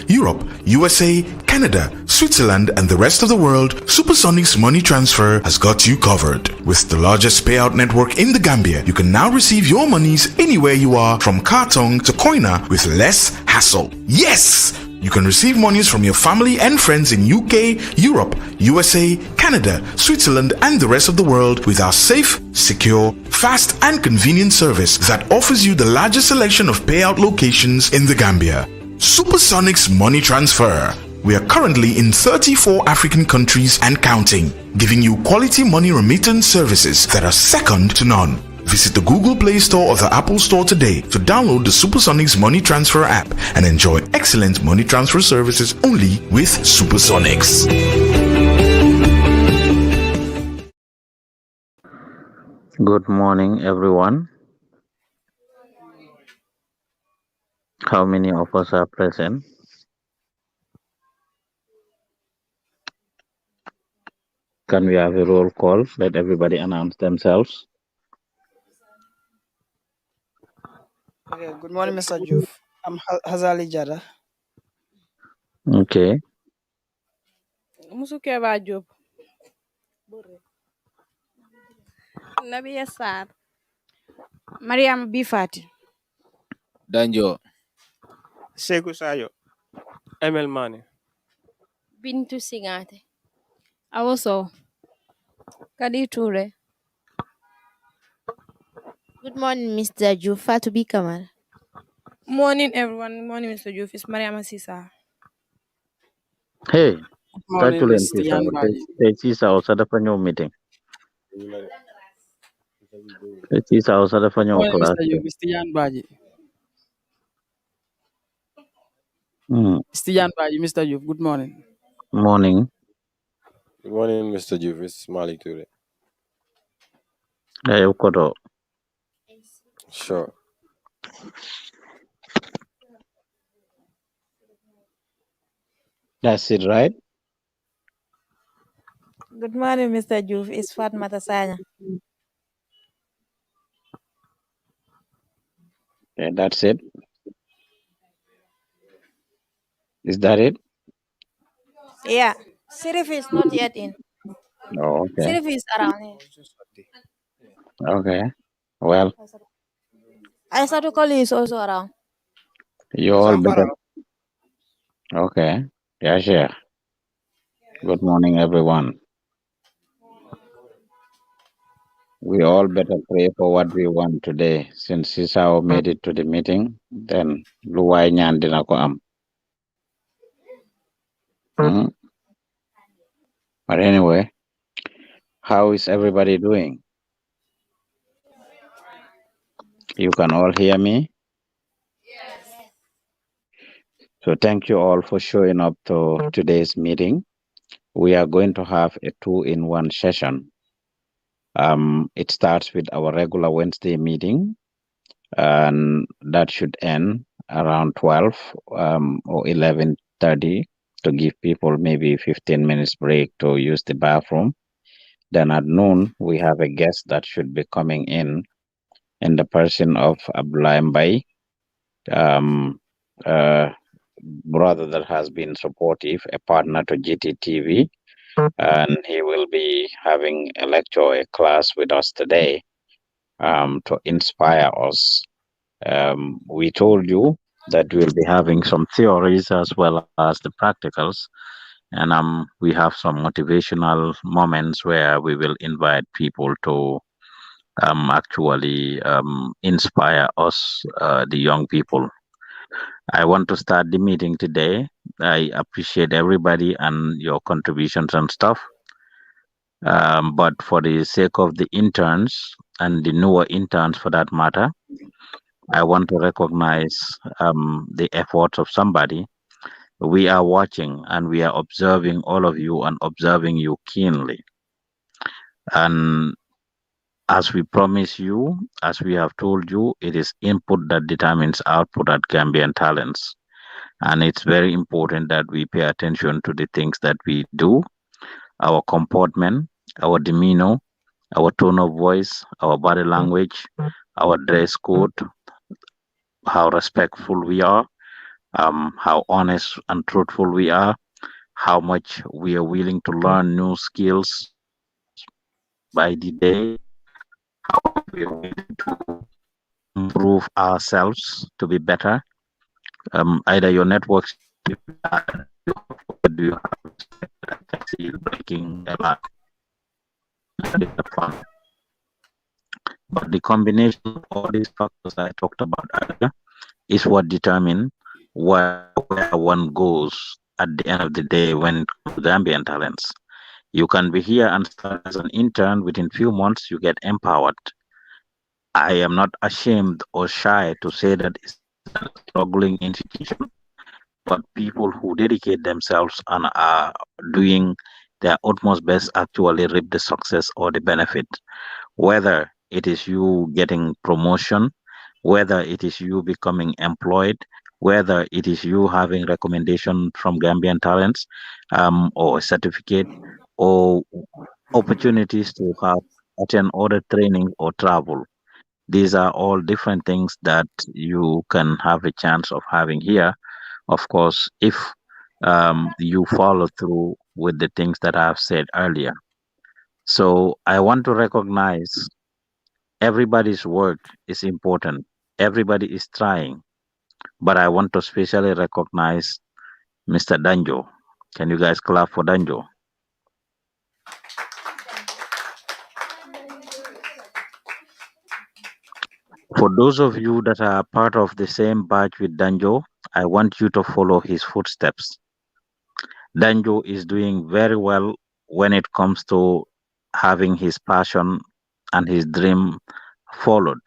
Europe, USA, Canada, Switzerland, and the rest of the world, Supersonic's money transfer has got you covered. With the largest payout network in the Gambia, you can now receive your monies anywhere you are, from Kartong to Koina, with less hassle. Yes! You can receive monies from your family and friends in UK, Europe, USA, Canada, Switzerland, and the rest of the world with our safe, secure, fast, and convenient service that offers you the largest selection of payout locations in the Gambia. Supersonic's money transfer. We are currently in 34 African countries and counting, giving you quality money remittance services that are second to none. Visit the Google Play Store or the Apple Store today to download the Supersonics Money Transfer app and enjoy excellent money transfer services only with Supersonics. Good morning, everyone. How many of us are present? Can we have a roll call? Let everybody announce themselves. Okay, good morning, Mr. JOOF. I'm Hazali Jada. Okay. Musukeba Job. Nabi Yasar. Mariam Bifati. Danjo. Sekou Sayo. ML Mane. Bintu Singate. Awoso. Kadi Ture. Good morning, Mr. JOOF. Fatu Kamal. Morning, everyone. Good morning, Mr. JOOF. It's Mariam Sisa. Hey, Morning, Mr. Sisa also the new meeting. Sisa also the new Morning, class. Mr. JOOF. Mr. Yan Baji. Mr. Yan Baji, Mr. JOOF. Good morning. Morning. Good morning, Mr. JOOF. It's Malik today. Hey, Ukoto. Sure. That's it, right? Good morning, Mr. JOOF. It's Fatma Tasanya. Yeah, that's it. Is that it? Yeah, Sirif is not yet in. Oh, okay. Sirif is around here. Okay. Well, Aisatu Koli is also around. you all better. Okay. Yeah, sure. Good morning, everyone. We all better pray for what we want today. Since Sisao made it to the meeting, then Luwai Nyan dina ko am. But anyway, how is everybody doing? You can all hear me? Yes. So thank you all for showing up to today's meeting. We are going to have a 2-in-1 session. It starts with our regular Wednesday meeting, and that should end around 12 or 11:30 to give people maybe 15 minutes break to use the bathroom. Then at noon, we have a guest that should be coming in the person of Abdullah Mbai, brother that has been supportive, a partner to GTTV, and he will be having a lecture, a class with us today to inspire us. We told you that we'll be having some theories as well as the practicals, and we have some motivational moments where we will invite people to actually inspire us, the young people. I want to start the meeting today. I appreciate everybody and your contributions and stuff. But for the sake of the interns and the newer interns for that matter, I want to recognize the efforts of somebody. We are watching and we are observing all of you and observing you keenly. And as we promise you, as we have told you, it is input that determines output at Gambian Talents. And it's very important that we pay attention to the things that we do, our comportment, our demeanor, our tone of voice, our body language, our dress code, how respectful we are, how honest and truthful we are, how much we are willing to learn new skills by the day, how much we are willing to improve ourselves to be better. Either your network seems to be bad and you do you have respect, I can see you breaking a lot. That is the fun. But the combination of all these factors I talked about earlier is what determine where one goes at the end of the day when it comes to Gambian talents. You can be here and start as an intern. Within few months, you get empowered. I am not ashamed or shy to say that it's a struggling institution, but people who dedicate themselves and are doing their utmost best actually reap the success or the benefit. Whether it is you getting promotion, whether it is you becoming employed, whether it is you having recommendation from Gambian talents, or a certificate, or opportunities to have attend other training or travel. These are all different things that you can have a chance of having here. Of course, if you follow through with the things that I've said earlier. So I want to recognize everybody's work is important. Everybody is trying, but I want to specially recognize Mr. Danjo. Can you guys clap for Danjo? For those of you that are part of the same batch with Danjo, I want you to follow his footsteps. Danjo is doing very well when it comes to having his passion and his dream followed.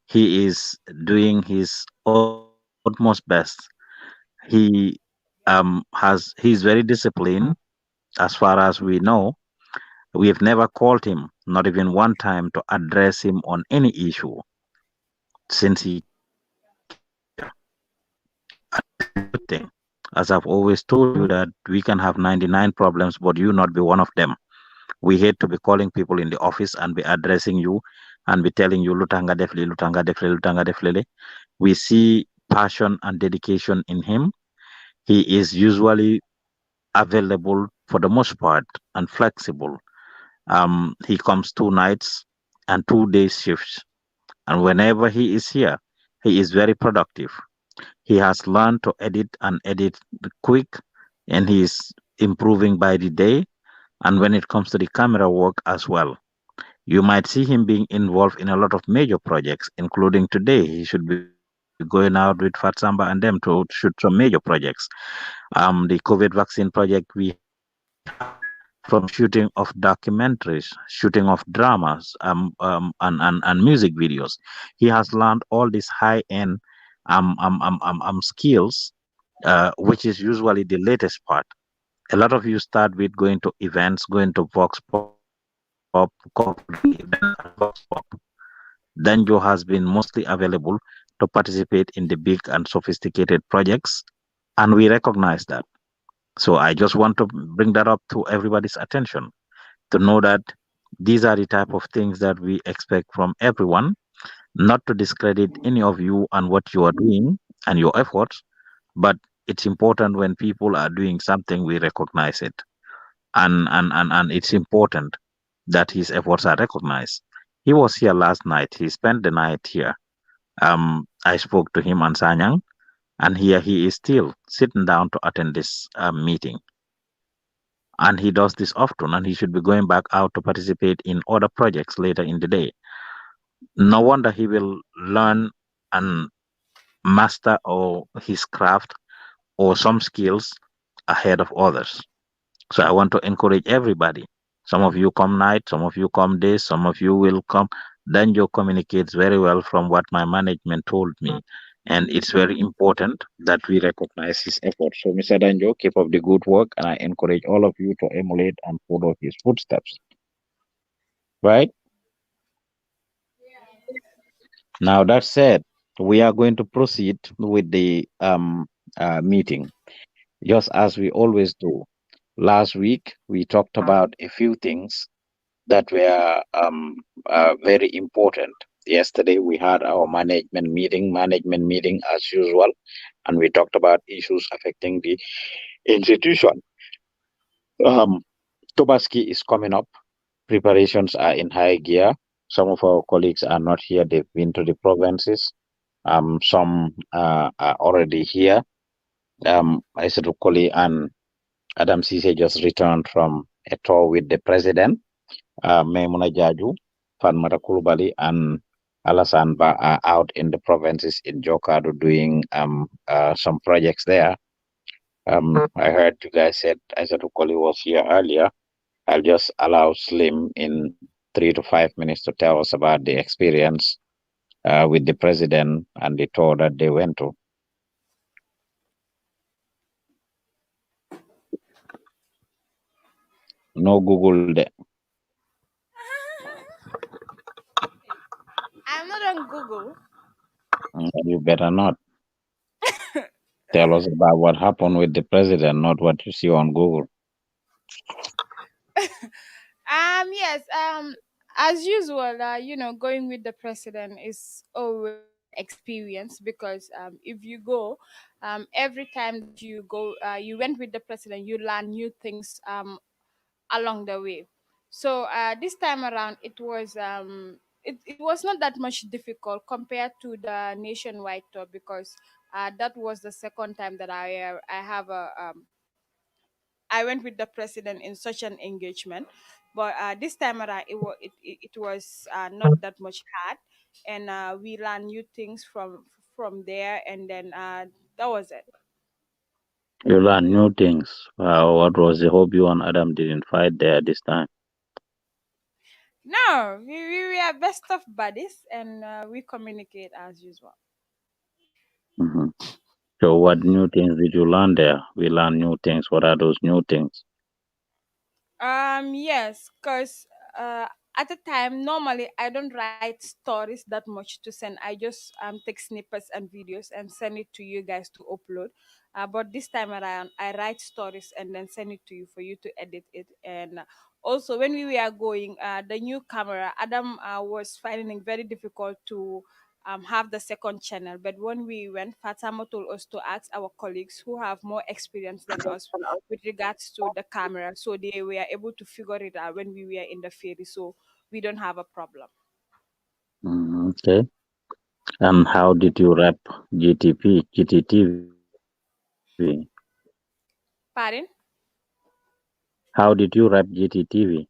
He is doing his utmost best. He he's very disciplined as far as we know. We have never called him, not even one time, to address him on any issue since he came here. And this is a good thing. As I've always told you that we can have 99 problems, but you not be one of them. We hate to be calling people in the office and be addressing you and be telling you lutanga defli, lutanga defli, lutanga deflele. We see passion and dedication in him. He is usually available for the most part and flexible. He comes 2 nights and 2 days shifts. And whenever he is here, he is very productive. He has learned to edit and edit quick, and he is improving by the day. And when it comes to the camera work as well, you might see him being involved in a lot of major projects, including today. He should be going out with Fatsamba and them to shoot some major projects. The COVID vaccine project we have, from shooting of documentaries, shooting of dramas, and music videos. He has learned all these high-end skills, which is usually the latest part. A lot of you start with going to events, going to Vox Pop, covering events at Vox Pop. Danjo has been mostly available to participate in the big and sophisticated projects, and we recognize that. So I just want to bring that up to everybody's attention to know that these are the type of things that we expect from everyone, not to discredit any of you and what you are doing and your efforts, but it's important when people are doing something, we recognize it. And it's important that his efforts are recognized. He was here last night. He spent the night here. I spoke to him on Sanyang, and here he is still sitting down to attend this meeting. And he does this often, and he should be going back out to participate in other projects later in the day. No wonder he will learn and master or his craft or some skills ahead of others. So I want to encourage everybody. Some of you come night, some of you come days, some of you will come. Danjo communicates very well from what my management told me. And it's very important that we recognize his efforts. So, Mr. Danjo, keep up the good work, and I encourage all of you to emulate and follow his footsteps. Right? Now, that said, we are going to proceed with the meeting, just as we always do. Last week, we talked about a few things that were very important. Yesterday, we had our management meeting as usual. and we talked about issues affecting the institution. Tobaski is coming up. Preparations are in high gear. Some of our colleagues are not here. They've been to the provinces. Some are already here. Isaac Koli and Adam Sise just returned from a tour with the president. Maimuna Jaju, Fatmata Kulubali, and Alassane Ba are out in the provinces in Jokado doing some projects there. I heard you guys said Isaac Koli was here earlier. I'll just allow Slim in 3 to 5 minutes to tell us about the experience with the president and the tour that they went to. No Google there. I'm not on Google. You better not. Tell us about what happened with the president, not what you see on Google. Yes. As usual, going with the president is always experience because if you go, every time that you go, you went with the president, you learn new things along the way. So this time around, it was not that much difficult compared to the nationwide tour because that was the second time that I went with the president in such an engagement. But this time around, it was not that much hard, and we learned new things from there, and then that was it. You learn new things. What was the hope you and Adam didn't fight there this time? No, we are best of buddies, and we communicate as usual. hmm So, what new things did you learn there? We learn new things. What are those new things? Yes, because at the time, normally I don't write stories that much to send. I just take snippets and videos and send it to you guys to upload. But this time around, I write stories and then send it to you for you to edit it. And also, when we were going, the new camera, Adam was finding it very difficult to have the second channel. But when we went, Fatama told us to ask our colleagues who have more experience than us with regards to the camera, so they were able to figure it out when we were in the ferry, so we don't have a problem. Okay. And how did you rap GTTV? Pardon? How did you rap GTTV?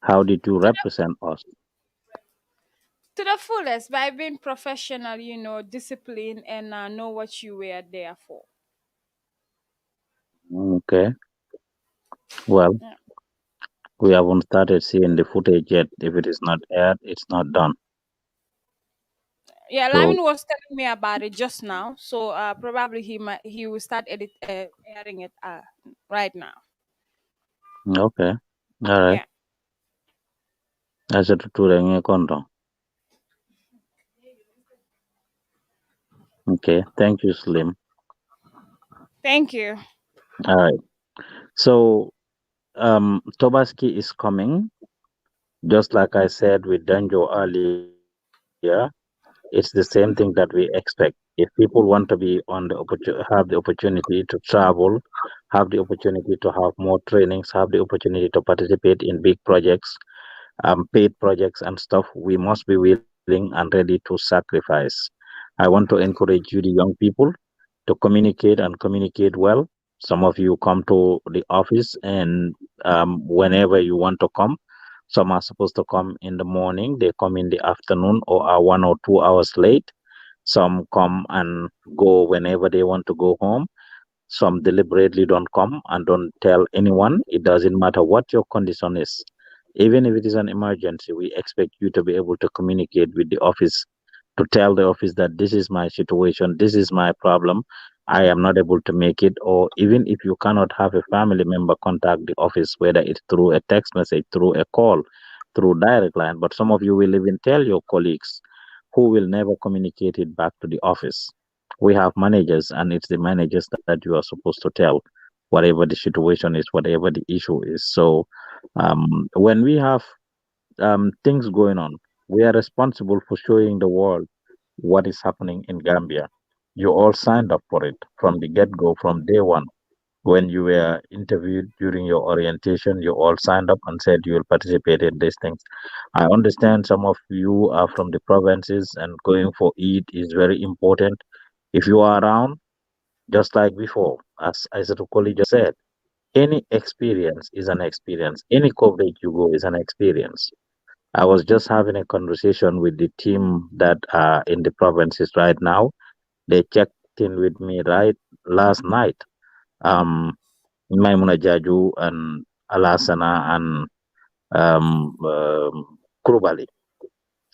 How did you to the, represent us? to the fullest by being professional, discipline, and know what you were there for. Okay. Well, Yeah, we haven't started seeing the footage yet. If it is not aired, it's not done. yeah, So, Lamin was telling me about it just now, so probably he will start airing it right now. okay. All right. Yeah. As a tutor, kondo. Okay. Thank you, Slim. Thank you. All right. So, Tobaski is coming. Just like I said with Danjo earlier, it's the same thing that we expect. If people want to be on the have the opportunity to travel, have the opportunity to have more trainings, have the opportunity to participate in big projects, paid projects and stuff, we must be willing and ready to sacrifice. I want to encourage you, the young people, to communicate and communicate well. Some of you come to the office and whenever you want to come. Some are supposed to come in the morning, they come in the afternoon or are 1 or 2 hours late. Some come and go whenever they want to go home. Some deliberately don't come and don't tell anyone. It doesn't matter what your condition is. Even if it is an emergency, we expect you to be able to communicate with the office, to tell the office that this is my situation, this is my problem, I am not able to make it. Or even if you cannot have a family member contact the office, whether it's through a text message, through a call, through direct line. But some of you will even tell your colleagues who will never communicate it back to the office. We have managers, and it's the managers that you are supposed to tell whatever the situation is, whatever the issue is. So when we have things going on, we are responsible for showing the world what is happening in Gambia. You all signed up for it from the get go, from day one. When you were interviewed during your orientation, you all signed up and said you will participate in these things. I understand some of you are from the provinces and going for it is very important. If you are around, just like before, as Isatukoli just said, any experience is an experience. Any coverage you go is an experience. I was just having a conversation with the team that are in the provinces right now. They checked in with me right last night. Um, Maimuna Jaju and Alasana and Kurubali,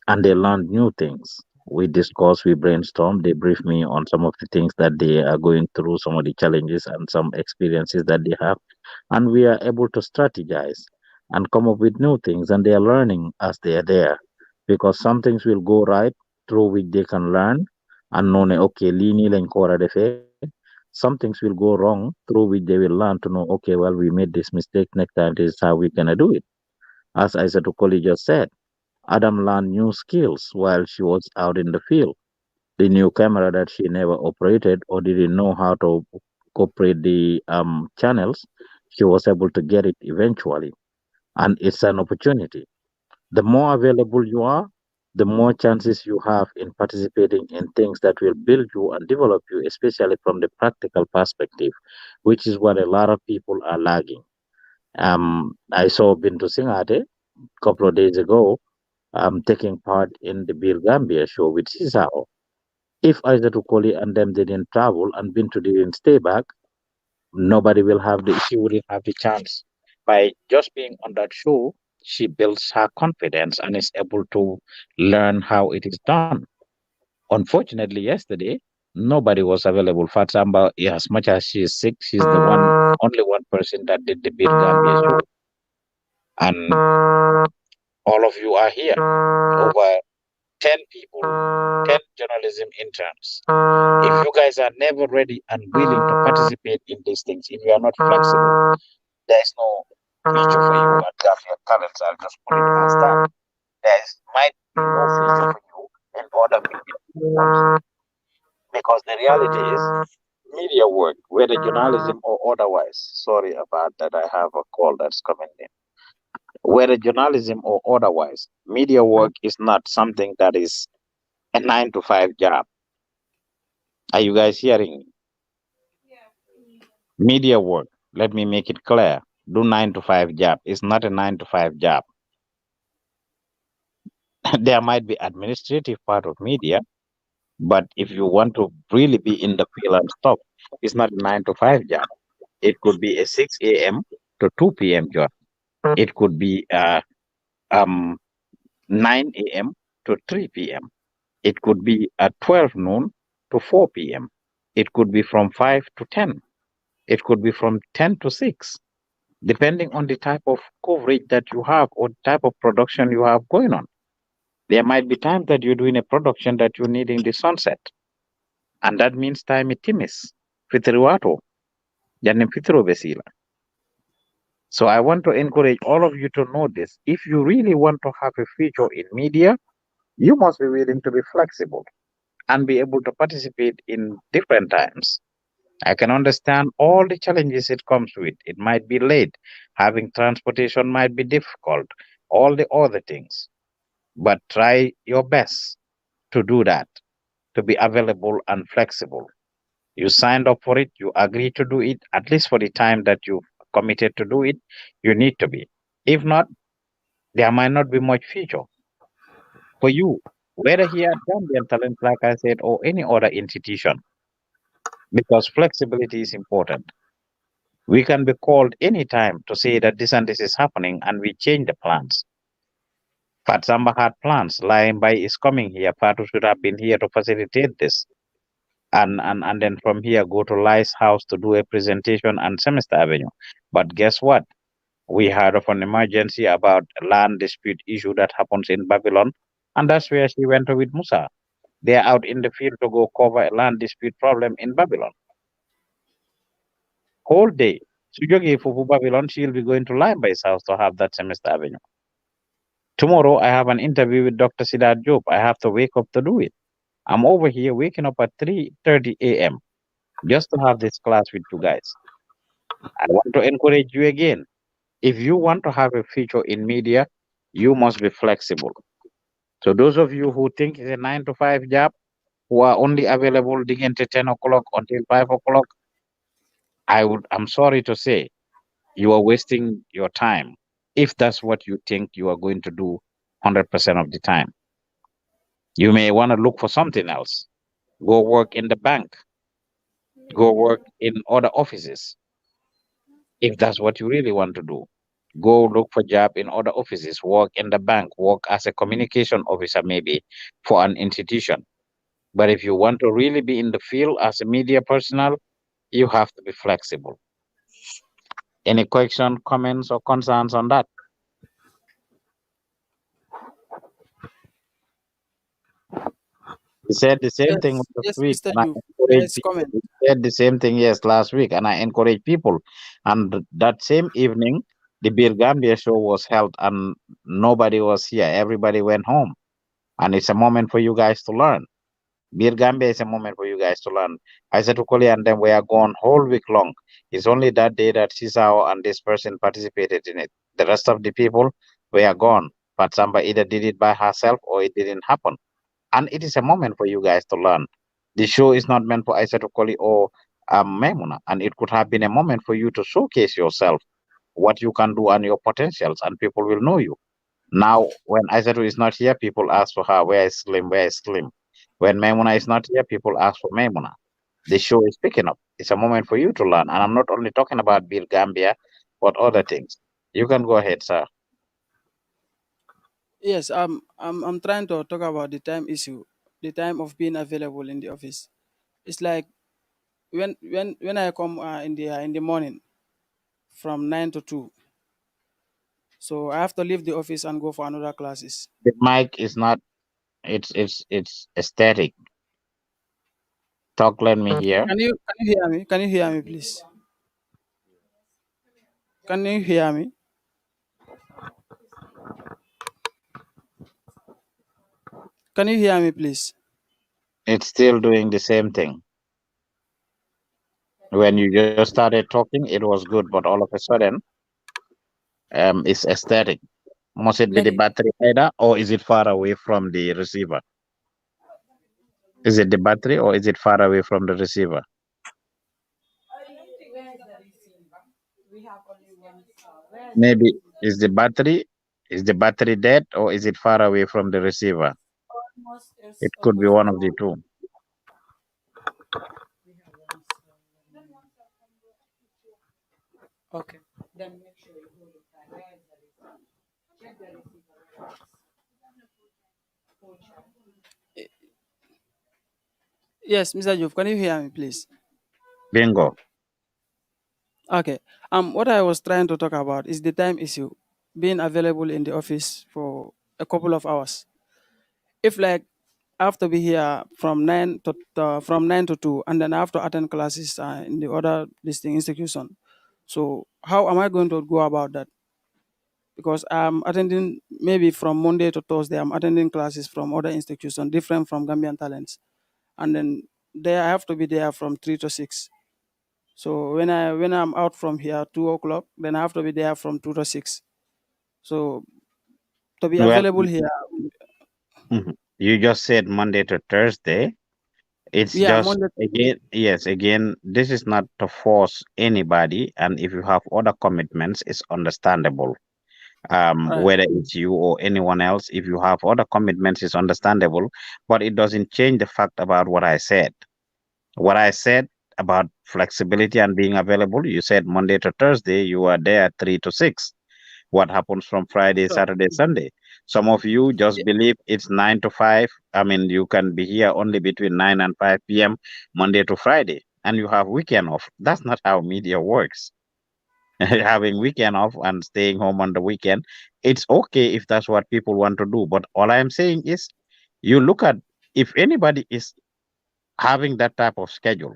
and they learned new things. We discussed, we brainstormed, they briefed me on some of the things that they are going through, some of the challenges and some experiences that they have. And we are able to strategize and come up with new things, and they are learning as they are there. Because some things will go right through which they can learn and know, okay, lini len kora defe. Some things will go wrong through which they will learn to know, okay, well, we made this mistake, next time this is how we're gonna do it. As Isaac Okoli just said, Adam learned new skills while she was out in the field. The new camera that she never operated or didn't know how to operate the channels, she was able to get it eventually. And it's an opportunity. The more available you are, the more chances you have in participating in things that will build you and develop you, especially from the practical perspective, which is what a lot of people are lagging. I saw Bintu Singate a couple of days ago taking part in the Bill Gambia show with Cisao. If Isaac Tukoli and them didn't travel and Bintu didn't stay back, nobody will have she wouldn't have the chance. By just being on that show, she builds her confidence and is able to learn how it is done. Unfortunately, yesterday, nobody was available. Fatsamba, as much as she is sick, she's the only one person that did the Bill Gambia show. And all of you are here. Over 10 people, 10 journalism interns. If you guys are never ready and willing to participate in these things, if you are not flexible, there is no future for you at Gambia Talents. I'll just put it as that. Might be no future for you in other media. Because the reality is, media work, whether journalism or otherwise, sorry about that, I have a call that's coming in. Whether journalism or otherwise, media work is not something that is a 9 to 5 job. Are you guys hearing me? Media work, let me make it clear. Do 9 to 5 job. It's not a 9 to 5 job. There might be administrative part of media, but if you want to really be in the field and stuff, it's not a 9 to 5 job. It could be a 6 a.m. to 2 p.m. job. It could be 9 a.m. to 3 p.m. It could be at 12 noon to 4 p.m. It could be from 5 to 10. It could be from 10 to 6, depending on the type of coverage that you have or type of production you have going on. There might be times that you're doing a production that you're needing the sunset. And that means time itimis, fitriwato, janim fitro besila. So I want to encourage all of you to know this. If you really want to have a future in media, you must be willing to be flexible and be able to participate in different times. I can understand all the challenges it comes with. It might be late. Having transportation might be difficult. All the other things. But try your best to do that, to be available and flexible. You signed up for it. You agreed to do it, at least for the time that you committed to do it. You need to be. If not, there might not be much future for you, whether here at Gambian Talent, like I said, or any other institution, because flexibility is important. We can be called anytime to say that this and this is happening, and we change the plans. Fatsamba had plans. Lion Bay is coming here. Fatu should have been here to facilitate this. And then from here, go to Lai's house to do a presentation and Semester Avenue. But guess what? We heard of an emergency about a land dispute issue that happens in Babylon. And that's where she went with Musa. They're out in the field to go cover a land dispute problem in Babylon. Whole day. Sujogi Fufu Babylon, she'll be going to Lion Bay's house to have that Semester Avenue. Tomorrow, I have an interview with Dr. Siddharth Job. I have to wake up to do it. I'm over here waking up at 3:30 a.m. just to have this class with you guys. I want to encourage you again. If you want to have a future in media, you must be flexible. So those of you who think it's a 9 to 5 job, who are only available to 10 o'clock until 5 o'clock, I'm sorry to say, you are wasting your time. If that's what you think you are going to do 100% of the time, you may want to look for something else. Go work in the bank, go work in other offices. If that's what you really want to do, go look for job in other offices, work in the bank, work as a communication officer maybe for an institution. But if you want to really be in the field as a media personnel, you have to be flexible. Any question, comments, or concerns on that? He said the same thing Yes, last yes, week, Mr. and I Youth. There encourage is people. comment. He said the same thing, yes, last week, and I encourage people. And that same evening, the Bir Gambia show was held, and nobody was here. Everybody went home, and it's a moment for you guys to learn. Bir Gambia is a moment for you guys to learn. I said to Koli and them, we are gone whole week long. It's only that day that Sisao and this person participated in it. The rest of the people were gone. But somebody either did it by herself or it didn't happen. And it is a moment for you guys to learn. The show is not meant for Aisha Koli or Memuna, and it could have been a moment for you to showcase yourself, what you can do and your potentials, and people will know you. Now, when Aisha is not here, people ask for her, where is Slim? Where is Slim? When Memuna is not here, people ask for Memuna. The show is picking up. It's a moment for you to learn. And I'm not only talking about Bill Gambia, but other things. You can go ahead, sir. Yes, I'm trying to talk about the time issue, the time of being available in the office. It's like when I come in the morning from 9 to 2, so I have to leave the office and go for another classes. The mic is not, it's static. Talk, let me hear. Can you hear me? Can you hear me, please? Can you hear me? Can you hear me, please? It's still doing the same thing. When you just started talking, it was good, but all of a sudden, it's static. Must it be the Like, battery either, or is it far away from the receiver? Is it the battery, or is it far away from the receiver? Maybe is the battery dead, or is it far away from the receiver? It could be one of the two. okay. Yes, Mr. Jove, can you hear me, please? Bingo. Okay. What I was trying to talk about is the time issue, being available in the office for a couple of hours. If like I have to be here from 9 to 2, and then I have to attend classes in the other listing institution. So how am I going to go about that? Because I'm attending maybe from Monday to Thursday, I'm attending classes from other institutions different from Gambian talents, and then there I have to be there from 3 to 6. So when I'm out from here 2 o'clock, then I have to be there from 2 to 6. So to be Well, available here, you just said Monday to Thursday. It's yeah, just Monday. again, yes, again, this is not to force anybody, and if you have other commitments, it's understandable. Right. Whether it's you or anyone else, if you have other commitments, it's understandable, but it doesn't change the fact about what I said. What I said about flexibility and being available, you said Monday to Thursday, you are there 3 to 6. What happens from Friday, Sure. Saturday, Sunday? Some of you just believe it's 9 to 5. I mean, you can be here only between 9 and 5 p.m. Monday to Friday, and you have weekend off. That's not how media works. Having weekend off and staying home on the weekend, it's okay if that's what people want to do. But all I am saying is, you look at, if anybody is having that type of schedule,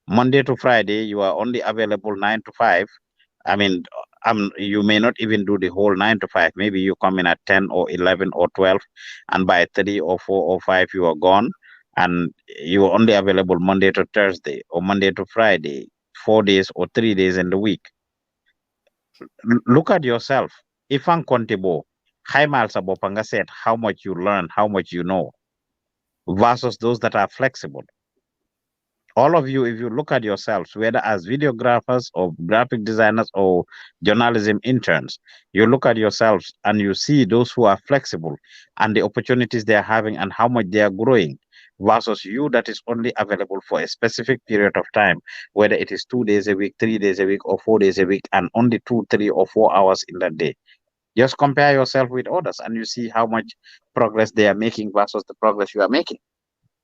Monday to Friday, you are only available 9 to 5. I mean, you may not even do the whole 9 to 5. Maybe you come in at 10 or 11 or 12, and by 3 or 4 or 5, you are gone. and you're only available Monday to Thursday or Monday to Friday, 4 days or 3 days in the week. Look at yourself. If uncountable, high miles above Panga said how much you learn, how much you know, versus those that are flexible. All of you, if you look at yourselves, whether as videographers or graphic designers or journalism interns, you look at yourselves and you see those who are flexible and the opportunities they are having and how much they are growing versus you that is only available for a specific period of time, whether it is 2 days a week, 3 days a week, or 4 days a week, and only 2, 3, or 4 hours in that day. Just compare yourself with others and you see how much progress they are making versus the progress you are making.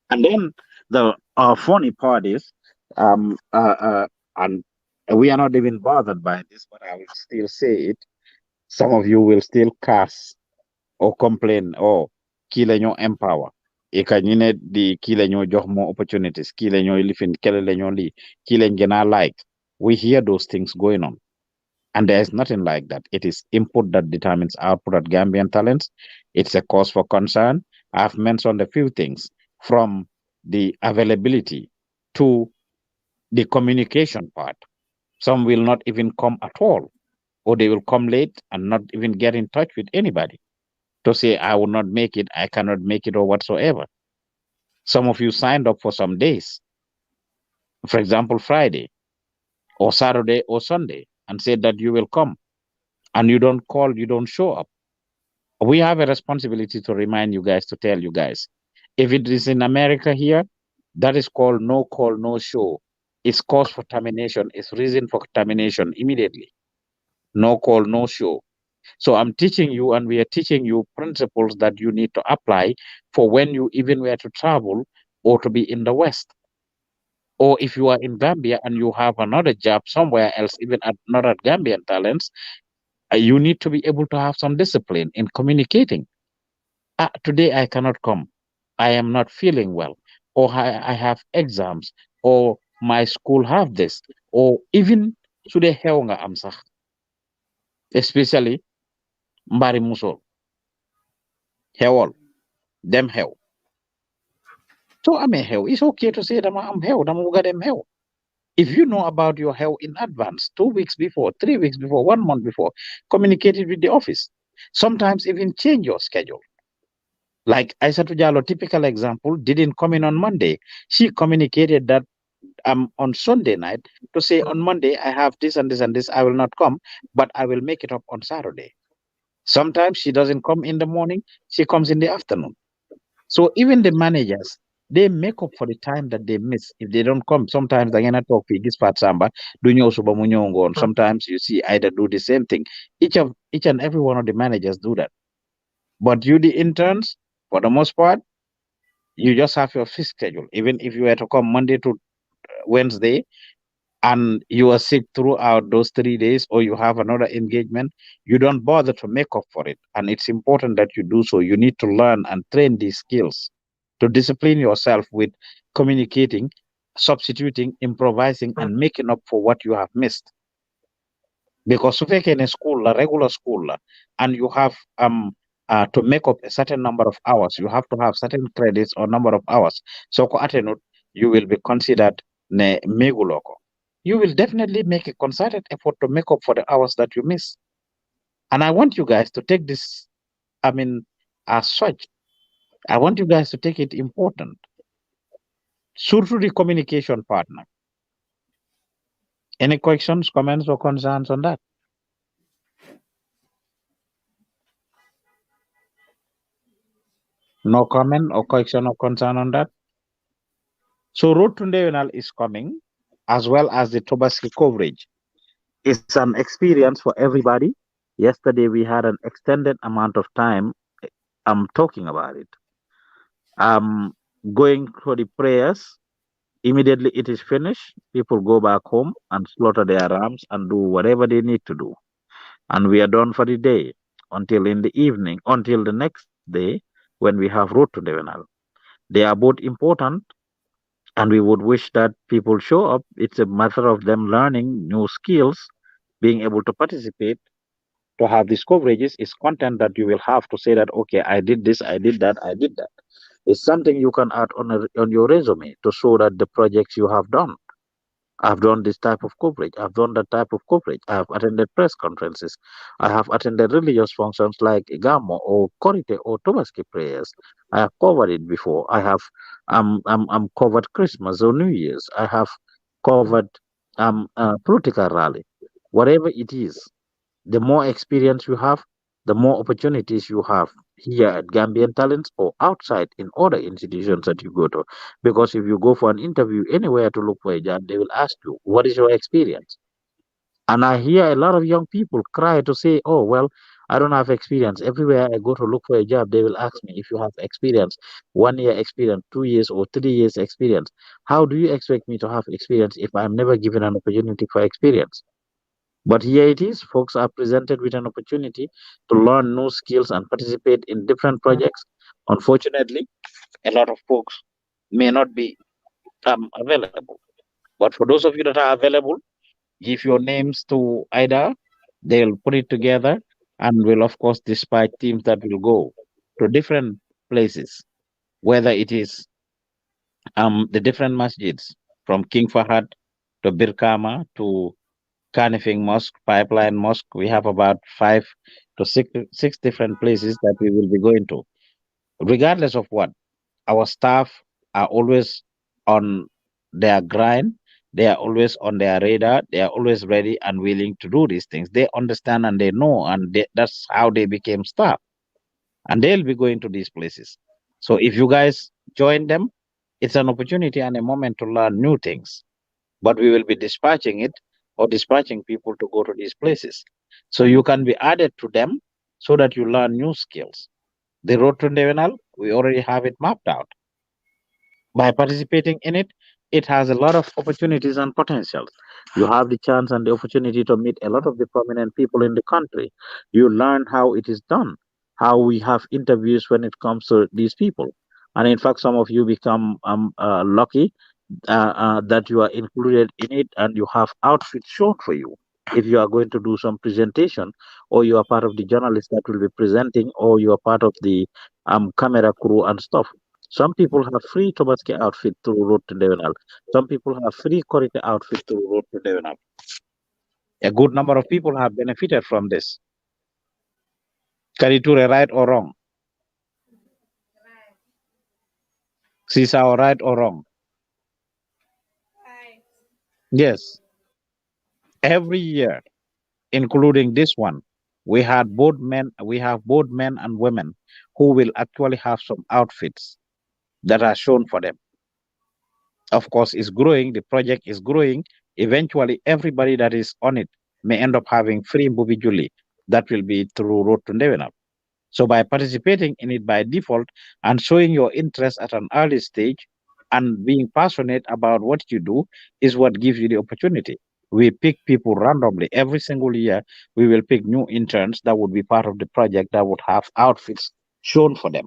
And then the funny part is, and we are not even bothered by this, but I will still say it. Some of you will still curse or complain, oh, kila nyo empower. Ika nyine di kila nyo joh more opportunities, kila nyo ilifin, kila nyo li, kila ngena like. We hear those things going on. And there is nothing like that. It is input that determines output at Gambian talents. It's a cause for concern. I've mentioned a few things from the availability to the communication part. Some will not even come at all, or they will come late and not even get in touch with anybody to say, I will not make it, I cannot make it, or whatsoever. Some of you signed up for some days, for example, Friday or Saturday or Sunday, and said that you will come, and you don't call, you don't show up. We have a responsibility to remind you guys, to tell you guys. If it is in America here, that is called no call, no show. It's cause for termination. It's reason for termination immediately. No call, no show. So I'm teaching you, and we are teaching you principles that you need to apply for when you even were to travel or to be in the West. Or if you are in Gambia and you have another job somewhere else, even at, not at Gambian talents, you need to be able to have some discipline in communicating. Today I cannot come. I am not feeling well, or I have exams, or my school have this, or even today xew nga am sax, especially mbari musol xewol dem xew. So amee xew, it's okay to say dama am xew, dama buga dem xew. If you know about your health in advance, 2 weeks before, 3 weeks before, 1 month before, communicate it with the office. Sometimes even change your schedule. Like Aisatu Jallo, typical example, didn't come in on Monday. She communicated that on Sunday night to say on Monday I have this and this and this. I will not come, but I will make it up on Saturday. Sometimes she doesn't come in the morning, she comes in the afternoon. So even the managers, they make up for the time that they miss if they don't come. Sometimes they're gonna talk with this part samba, dunyo suba munyongo, and sometimes you see either do the same thing. Each and every one of the managers do that. But you, the interns, for the most part, you just have your fixed schedule. Even if you were to come Monday to Wednesday and you are sick throughout those 3 days, or you have another engagement, you don't bother to make up for it. And it's important that you do so. You need to learn and train these skills to discipline yourself with communicating, substituting, improvising, and making up for what you have missed. Because if you in a school, a regular school, and you have to make up a certain number of hours, you have to have certain credits or number of hours. So ko atenut, you will be considered ne meguloko. You will definitely make a concerted effort to make up for the hours that you miss. And I want you guys to take this, as such. I want you guys to take it important. Through the communication partner. Any questions, comments, or concerns on that? No comment or question or concern on that? So Road to Ndevenal is coming, as well as the Tobaski coverage. It's an experience for everybody. Yesterday we had an extended amount of time. I'm talking about it. Going for the prayers. Immediately it is finished, people go back home and slaughter their rams and do whatever they need to do. And we are done for the day until in the evening, until the next day when we have Road to Ndevenal. They are both important, and we would wish that people show up. It's a matter of them learning new skills, being able to participate. To have these coverages is content that you will have to say that, okay, I did this, I did that, I did that. It's something you can add on your resume to show that the projects you have done. I've done this type of coverage. I've done that type of coverage. I have attended press conferences. I have attended religious functions like Igamo or Korite or Tobaski prayers. I have covered it before. I have covered Christmas or New Year's. I have covered political rally. Whatever it is, the more experience you have, the more opportunities you have here at Gambian Talents or outside in other institutions that you go to. Because if you go for an interview anywhere to look for a job, they will ask you, what is your experience? And I hear a lot of young people cry to say, oh, well, I don't have experience. Everywhere I go to look for a job, they will ask me if you have experience, 1 year experience, 2 years or 3 years experience. How do you expect me to have experience if I'm never given an opportunity for experience? But here it is, folks are presented with an opportunity to learn new skills and participate in different projects. Unfortunately, a lot of folks may not be available. But for those of you that are available, give your names to IDA, they'll put it together and will, of course, dispatch teams that will go to different places, whether it is the different masjids from King Fahad to Birkama to Carnifing Mosque, Pipeline Mosque. We have about 5 to 6 different places that we will be going to. Regardless of what, our staff are always on their grind. They are always on their radar. They are always ready and willing to do these things. They understand and they know, and that's how they became staff. And they'll be going to these places. So if you guys join them, it's an opportunity and a moment to learn new things. But we will be dispatching it or dispatching people to go to these places. So you can be added to them so that you learn new skills. The road to Ndevenal, we already have it mapped out. By participating in it, it has a lot of opportunities and potentials. You have the chance and the opportunity to meet a lot of the prominent people in the country. You learn how it is done, how we have interviews when it comes to these people. And in fact, some of you become lucky that you are included in it and you have outfits shown for you. If you are going to do some presentation, or you are part of the journalists that will be presenting, or you are part of the camera crew and stuff. Some people have free Tobaski outfit through Road to Devenal. Some people have free Korite outfit through Road to Devenal. A good number of people have benefited from this. Kariture, right or wrong? Sisa, right or wrong? Yes. Every year, including this one, we have both men and women who will actually have some outfits that are shown for them. Of course, it's growing, the project is growing. Eventually, everybody that is on it may end up having free Mbubijuli. That will be through Road to Ndevenal. So by participating in it by default and showing your interest at an early stage and being passionate about what you do is what gives you the opportunity. We pick people randomly every single year. We will pick new interns that would be part of the project that would have outfits shown for them.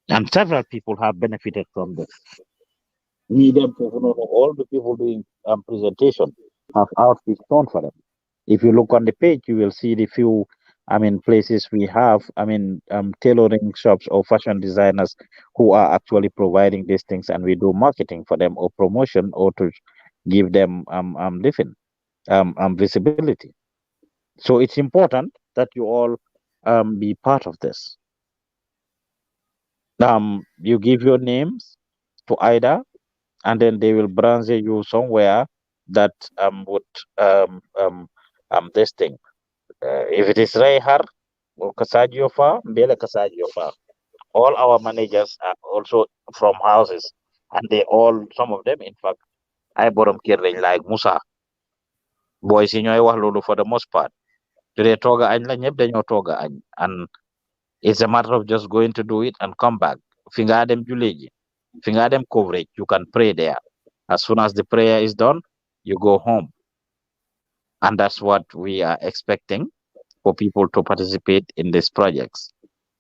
And several people have benefited from this. We them all the people doing presentation have outfits shown for them. If you look on the page, you will see the few, places we have, tailoring shops or fashion designers who are actually providing these things, and we do marketing for them or promotion or to give them living, visibility. So it's important that you all be part of this. You give your names to IDA, and then they will branch you somewhere that would this thing. If it is Rayhar or Kasajiofa, Mbele Kasajiofa. All our managers are also from houses, and some of them, in fact, I bottom kirling like Musa. Boys in your lulu for the most part. Today toga and lanyep then your toga and it's a matter of just going to do it and come back. Finger them juleji. Finger them coverage. You can pray there. As soon as the prayer is done, you go home. And that's what we are expecting for people to participate in these projects.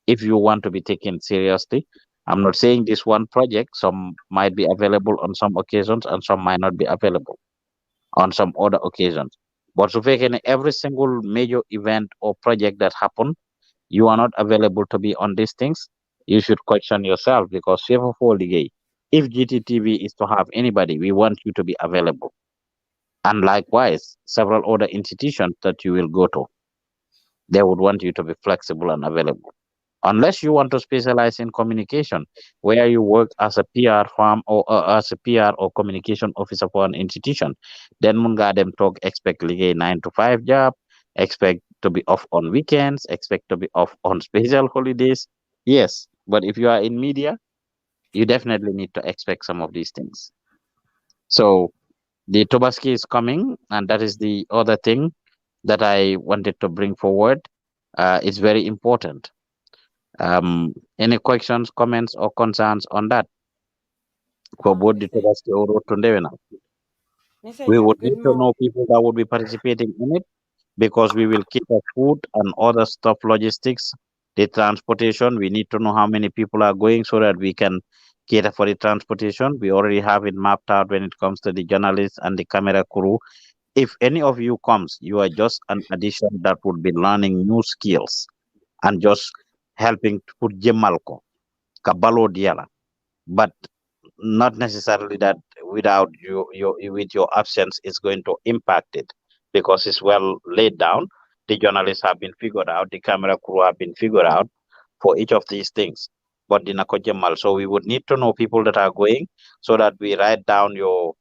If you want to be taken seriously, I'm not saying this one project, some might be available on some occasions and some might not be available on some other occasions. But so in every single major event or project that happen, you are not available to be on these things, You should question yourself because if GTTV is to have anybody, we want you to be available. And likewise, several other institutions that you will go to, they would want you to be flexible and available. Unless you want to specialize in communication, where you work as a PR firm or as a PR or communication officer for an institution, then mun nga dem talk expect ligay 9 to 5 job, expect to be off on weekends, expect to be off on special holidays. Yes, but if you are in media, you definitely need to expect some of these things. So the Tobaski is coming, and that is the other thing that I wanted to bring forward. It's very important. Any questions, comments, or concerns on that for both the Message, Tobaski or Rotundewena? We message would of need good to know morning. people that would be participating in it because we will keep the food and other stuff, logistics, the transportation. We need to know how many people are going so that we can cater for the transportation. We already have it mapped out when it comes to the journalists and the camera crew. If any of you comes, you are just an addition that would be learning new skills and just helping to put Jemalko, Kabalo Diala. But not necessarily that without with your absence is going to impact it because it's well laid down. The journalists have been figured out, the camera crew have been figured out for each of these things. But the Nakojemal, so we would need to know people that are going so that we write down your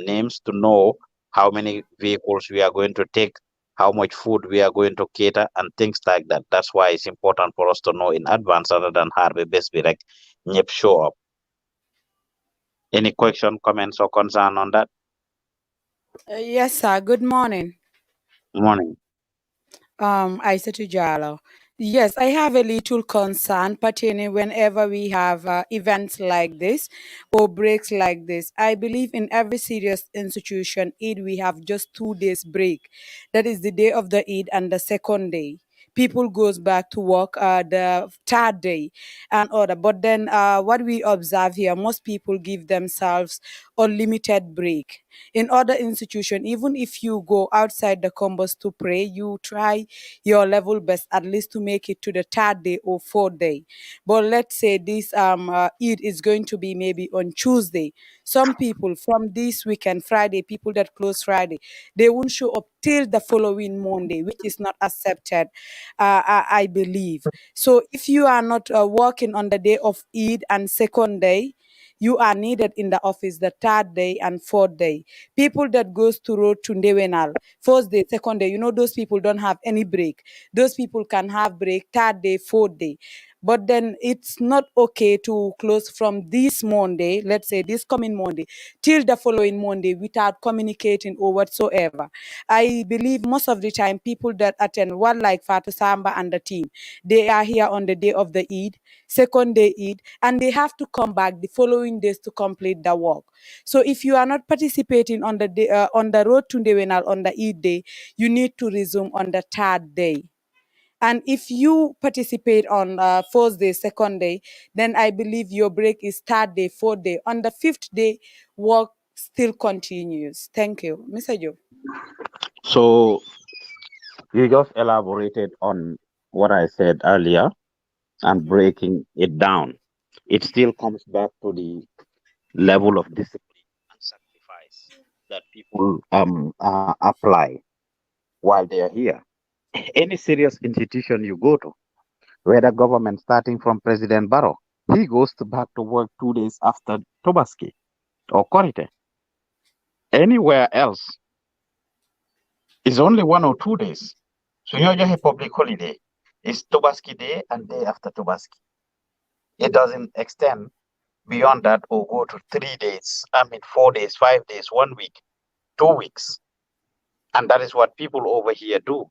names to know how many vehicles we are going to take, how much food we are going to cater, and things like that. That's why it's important for us to know in advance rather than harbe best be like show up. Any question, comments, or concern on that? Yes, sir. Good morning. Morning. Isa Tujalo. Yes, I have a little concern pertaining whenever we have events like this or breaks like this. I believe in every serious institution, Eid, we have just 2 days break. That is the day of the Eid and the second day. People goes back to work the third day and other. But then what we observe here, most people give themselves unlimited break. In other institution, even if you go outside the combos to pray, you try your level best at least to make it to the third day or fourth day. But let's say this Eid is going to be maybe on Tuesday. Some people from this weekend, Friday, people that close Friday, they won't show up till the following Monday, which is not accepted, I believe. So if you are not working on the day of Eid and second day, you are needed in the office the third day and fourth day. People that goes to road to Ndewenal, first day, second day, those people don't have any break. Those people can have break third day, fourth day. But then it's not okay to close from this Monday, let's say this coming Monday, till the following Monday without communicating or whatsoever. I believe most of the time people that attend, one like Fatu Samba and the team, they are here on the day of the Eid, second day Eid, and they have to come back the following days to complete the work. So if you are not participating on the day, on the road to Ndewenal on the Eid day, you need to resume on the third day. And if you participate on first day, second day, then I believe your break is third day, fourth day. On the fifth day, work still continues. Thank you. Mr. Joe. So you just elaborated on what I said earlier and Mhm. breaking it down. It still comes back to the level of discipline and sacrifice that people apply while they are here. Any serious institution you go to, whether government starting from President Barrow, he goes back to work 2 days after Tobaski or Korite. Anywhere else, it's only 1 or 2 days. So you have a public holiday. It's Tobaski Day and day after Tobaski. It doesn't extend beyond that or go to 3 days. I mean 4 days, 5 days, 1 week, 2 weeks. And that is what people over here do.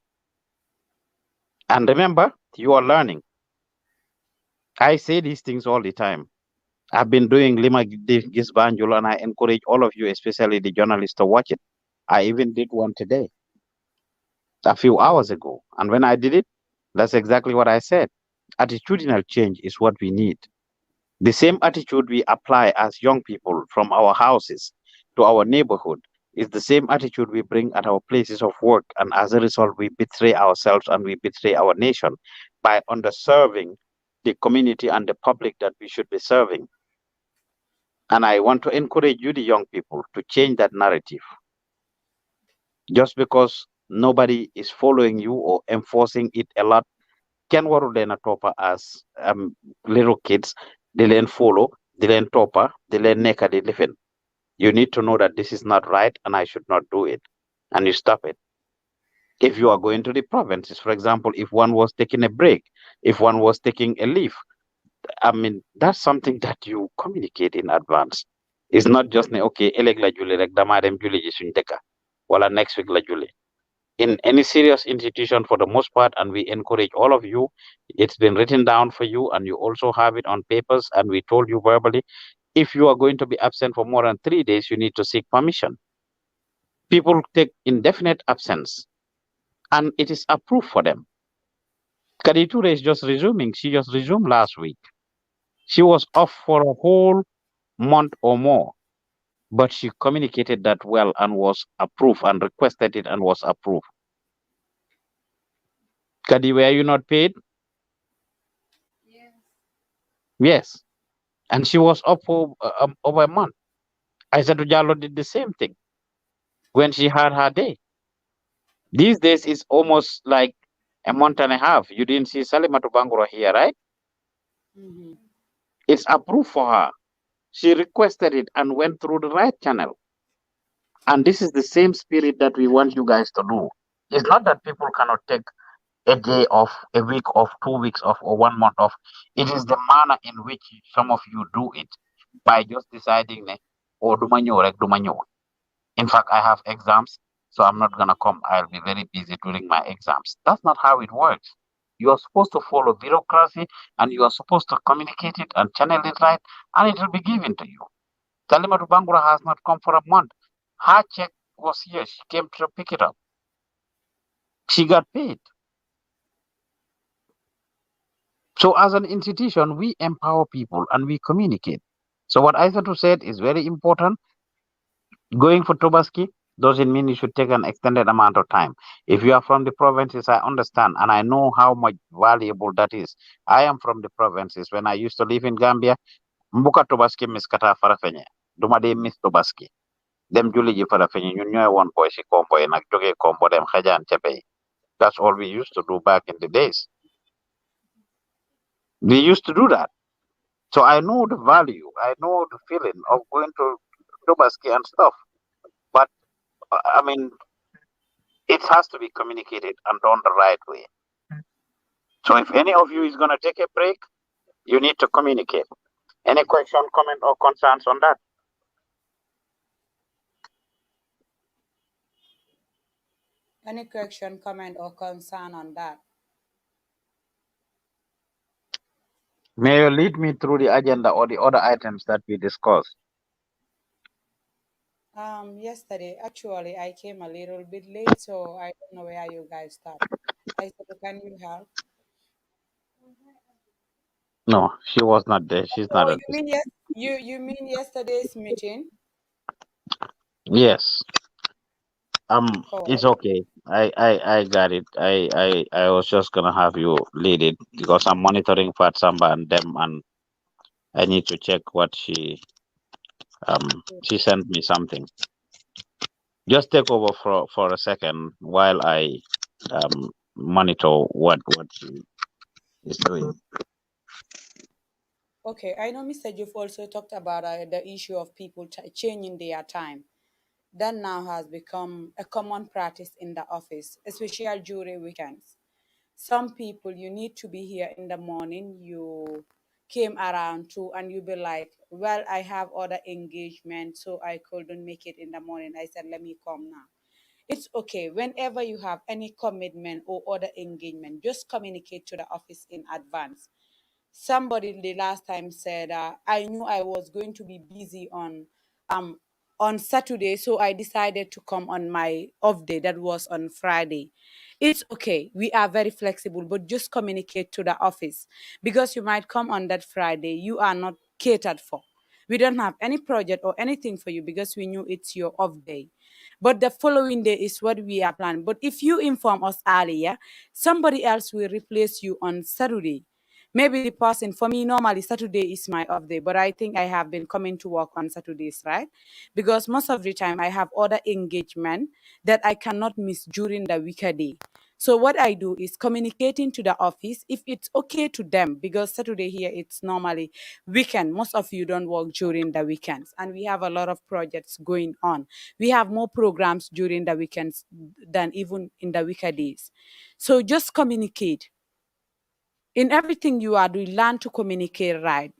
And remember, you are learning. I say these things all the time. I've been doing Lima Gisbanjul and I encourage all of you, especially the journalists, to watch it. I even did one today, a few hours ago. And when I did it, that's exactly what I said. Attitudinal change is what we need. The same attitude we apply as young people from our houses to our neighborhood is the same attitude we bring at our places of work. And as a result, we betray ourselves and we betray our nation by underserving the community and the public that we should be serving. And I want to encourage you, the young people, to change that narrative. Just because nobody is following you or enforcing it a lot, Ken waru leen a toppa as little kids, di leen follow, di leen toppa, di leen nekka di lifin. You need to know that this is not right and I should not do it. And you stop it. If you are going to the provinces, for example, if one was taking a break, if one was taking a leave, I mean, that's something that you communicate in advance. It's not just okay, eleg la juli rek dama dem juli ji suñ dëkka wala next week la juli. In any serious institution for the most part, and we encourage all of you, it's been written down for you and you also have it on papers, and we told you verbally, if you are going to be absent for more than 3 days, you need to seek permission. People take indefinite absence and it is approved for them. Kaditure is just resuming. She just resumed last week. She was off for a whole month or more, but she communicated that well and was approved and requested it and was approved. Kadi, were you not paid? Yes. And she was up for over a month. Aissatou Jallow did the same thing when she had her day. These days it's almost like a month and a half. You didn't see Salimatu Bangura here, right? Mm-hmm. It's approved for her. She requested it and went through the right channel. And this is the same spirit that we want you guys to do. It's not that people cannot take a day off, a week off, 2 weeks off, or 1 month off. It is the manner in which some of you do it by just deciding, oh, dumanyo. In fact, I have exams, so I'm not gonna come. I'll be very busy during my exams. That's not how it works. You are supposed to follow bureaucracy and you are supposed to communicate it and channel it right, and it will be given to you. Salimatu Bangura has not come for a month. Her check was here. She came to pick it up. She got paid. So as an institution, we empower people and we communicate. So what Aissatou said is very important. Going for Tobaski doesn't mean you should take an extended amount of time. If you are from the provinces, I understand, and I know how much valuable that is. I am from the provinces. When I used to live in Gambia, mbuka Tobaski miskata farafenye. Duma de miss Tobaski. Dem julli ji farafenye, ñun ñoy won boy si kombo yi nak joge kombo dem xajaan cepe. That's all we used to do back in the days. We used to do that. So I know the value, I know the feeling of going to Tobaski and stuff. But I mean, it has to be communicated and done the right way. So if any of you is going to take a break, you need to communicate. Any question, comment, or concerns on that? Any question, comment, or concern on that? May you lead me through the agenda or the other items that we discussed? Yesterday, actually, I came a little bit late, so I don't know where you guys start. I said, can you help? No, she was not there. She's not Oh, at you this. mean you mean yesterday's meeting? Yes. Oh, It's okay. I got it. I was just gonna have you lead it because I'm monitoring Fat Samba and them, and I need to check what she sent me something. Just take over for a second while I monitor what she is doing. okay. I know Mr. You've also talked about the issue of people changing their time. That now has become a common practice in the office, especially during weekends. Some people, you need to be here in the morning. You came around 2 and you be like, well, I have other engagement, so I couldn't make it in the morning. I said, let me come now. It's okay. Whenever you have any commitment or other engagement, just communicate to the office in advance. Somebody the last time said, I knew I was going to be busy um on Saturday, so I decided to come on my off day, that was on Friday. It's okay, we are very flexible, but just communicate to the office, because you might come on that Friday, you are not catered for. We don't have any project or anything for you because we knew it's your off day. But the following day is what we are planning. But if you inform us earlier, somebody else will replace you on Saturday. Maybe the person, for me, normally Saturday is my off day, but I think I have been coming to work on Saturdays, right? Because most of the time I have other engagement that I cannot miss during the weekday. So what I do is communicating to the office if it's okay to them, because Saturday here it's normally weekend. Most of you don't work during the weekends, and we have a lot of projects going on. We have more programs during the weekends than even in the weekdays. So just communicate. In everything you are doing, learn to communicate right.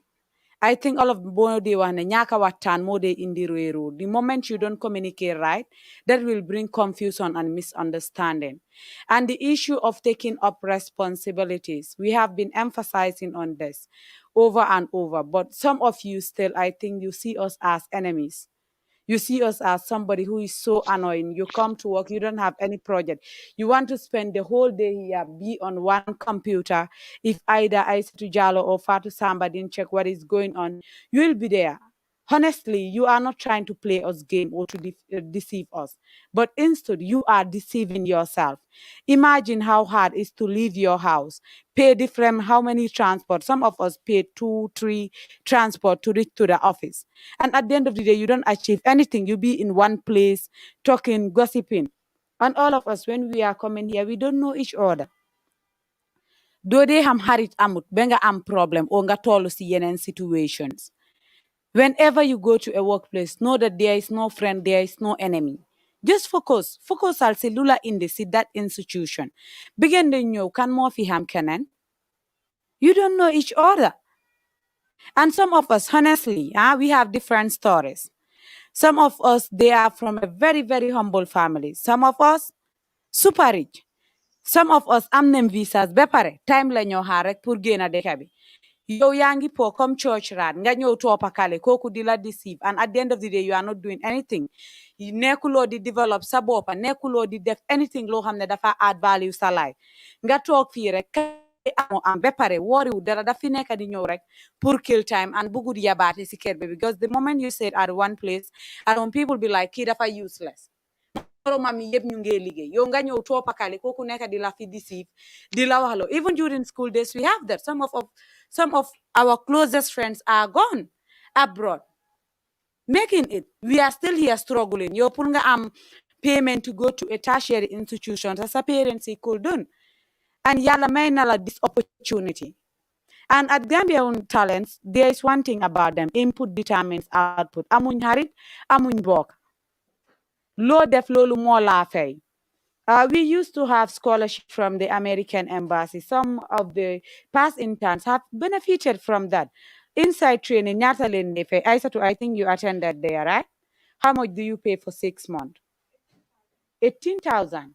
I think all of body wane nyaka watan mode indi ruero. The moment you don't communicate right, that will bring confusion and misunderstanding. And the issue of taking up responsibilities, we have been emphasizing on this over and over. But some of you still, I think you see us as enemies. You see us as somebody who is so annoying. You come to work, you don't have any project. You want to spend the whole day here, be on one computer. If either Aisatu Jalo or Fatu Samba didn't check what is going on, you will be there. Honestly, you are not trying to play us game or to deceive us, but instead you are deceiving yourself. Imagine how hard it is to leave your house, pay different how many transport. Some of us pay 2, 3 transport to reach to the office, and at the end of the day, you don't achieve anything. You be in one place talking, gossiping, and all of us when we are coming here, we don't know each other. Do they ham harit amut benga am problem or nga tolo si yenen situations. Whenever you go to a workplace, know that there is no friend, there is no enemy. Just focus. Focus al cellular in the that institution. Begin the new can more fi ham kenen. You don't know each other. And some of us, honestly, we have different stories. Some of us, they are from a very, very humble family. Some of us, super rich. Some of us, am nem visas, bepare, time la ñoo xaar rek pour génn dëkk bi. Yow yaa ngi po comme church rat nga ñëw toppakale kooku di la deceive, and at the end of the day you are not doing anything. Nekkuloo di develop sa boppa, nekkuloo di def anything loo xam ne dafa add value sa life. Nga toog fii rek am ba pare woriwu dara dafi nekk di ñëw rek pour kill time and bugut yabaate si kër bi, because the moment you sit at one place, and people be like kii dafa useless. Mami yëpp ñu ngee liggéey yow nga ñëw toppakale kooku nekk di la fi deceive di la wax loo. Even during school days we have that. Some of our closest friends are gone abroad, making it. We are still here struggling. Yo put nga payment to go to a tertiary institution as a parents could done. And yalla may na this opportunity. And at Gambia on Talents, there is one thing about them. Input determines output. Amuñ harit, amuñ bok. Lo def lolu mo la fay. We used to have scholarship from the American embassy. Some of the past interns have benefited from that. Inside training, ñaata leen di fay. Aissatou, I think you attended there, right? How much do you pay for 6 months? 18,000.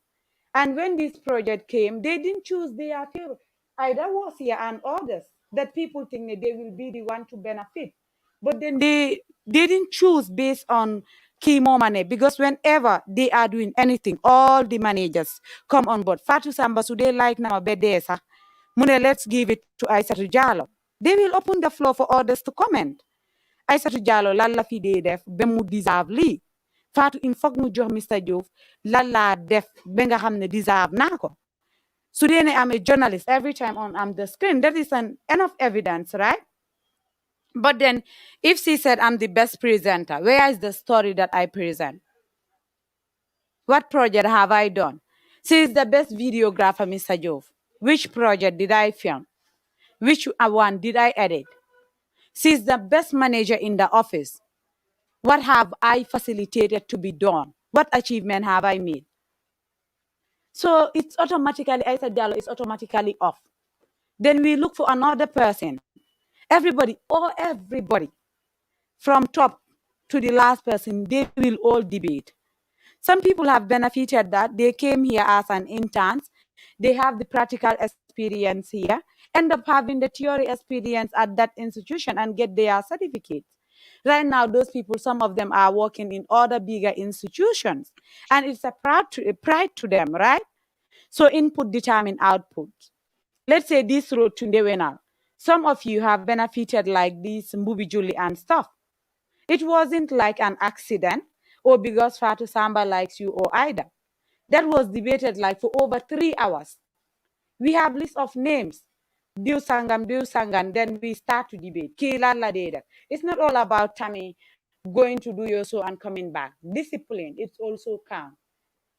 And when this project came, they didn't choose their field. Either was here and others that people think that they will be the one to benefit. But then they didn't choose based on key more money, because whenever they are doing anything, all the managers come on board. Fatu Samba, so they like now bedesa. Mune, let's give it to Aissatou Jallow. They will open the floor for others to comment. Aissatou Jallow lan la fi dee def ba mu deserve lii. Fatou il faut mu jox Mr. Diouf lan laa def ba nga xam ne deserve naa ko. Su dee ne I'm a journalist, every time on the screen, that is enough evidence, right? But then, if she said I'm the best presenter, where is the story that I present? What project have I done? She is the best videographer, Mr. Jove. Which project did I film? Which one did I edit? She is the best manager in the office. What have I facilitated to be done? What achievement have I made? So it's automatically, Aissatou Jallow is automatically off. Then we look for another person. Everybody, from top to the last person, they will all debate. Some people have benefited that. They came here as an interns. They have the practical experience here, end up having the theory experience at that institution and get their certificates. Right now, those people, some of them are working in other bigger institutions. And it's a pride to them, right? So input determine output. Let's say this road to Ndewenal. Some of you have benefited like this Mbubi Julie and stuff. It wasn't like an accident or because Fatu Samba likes you or either. That was debated like for over 3 hours. We have list of names. do sangam, then we start to debate. Kilan la deda. It's not all about Tammy going to do your so and coming back. Discipline, it's also count.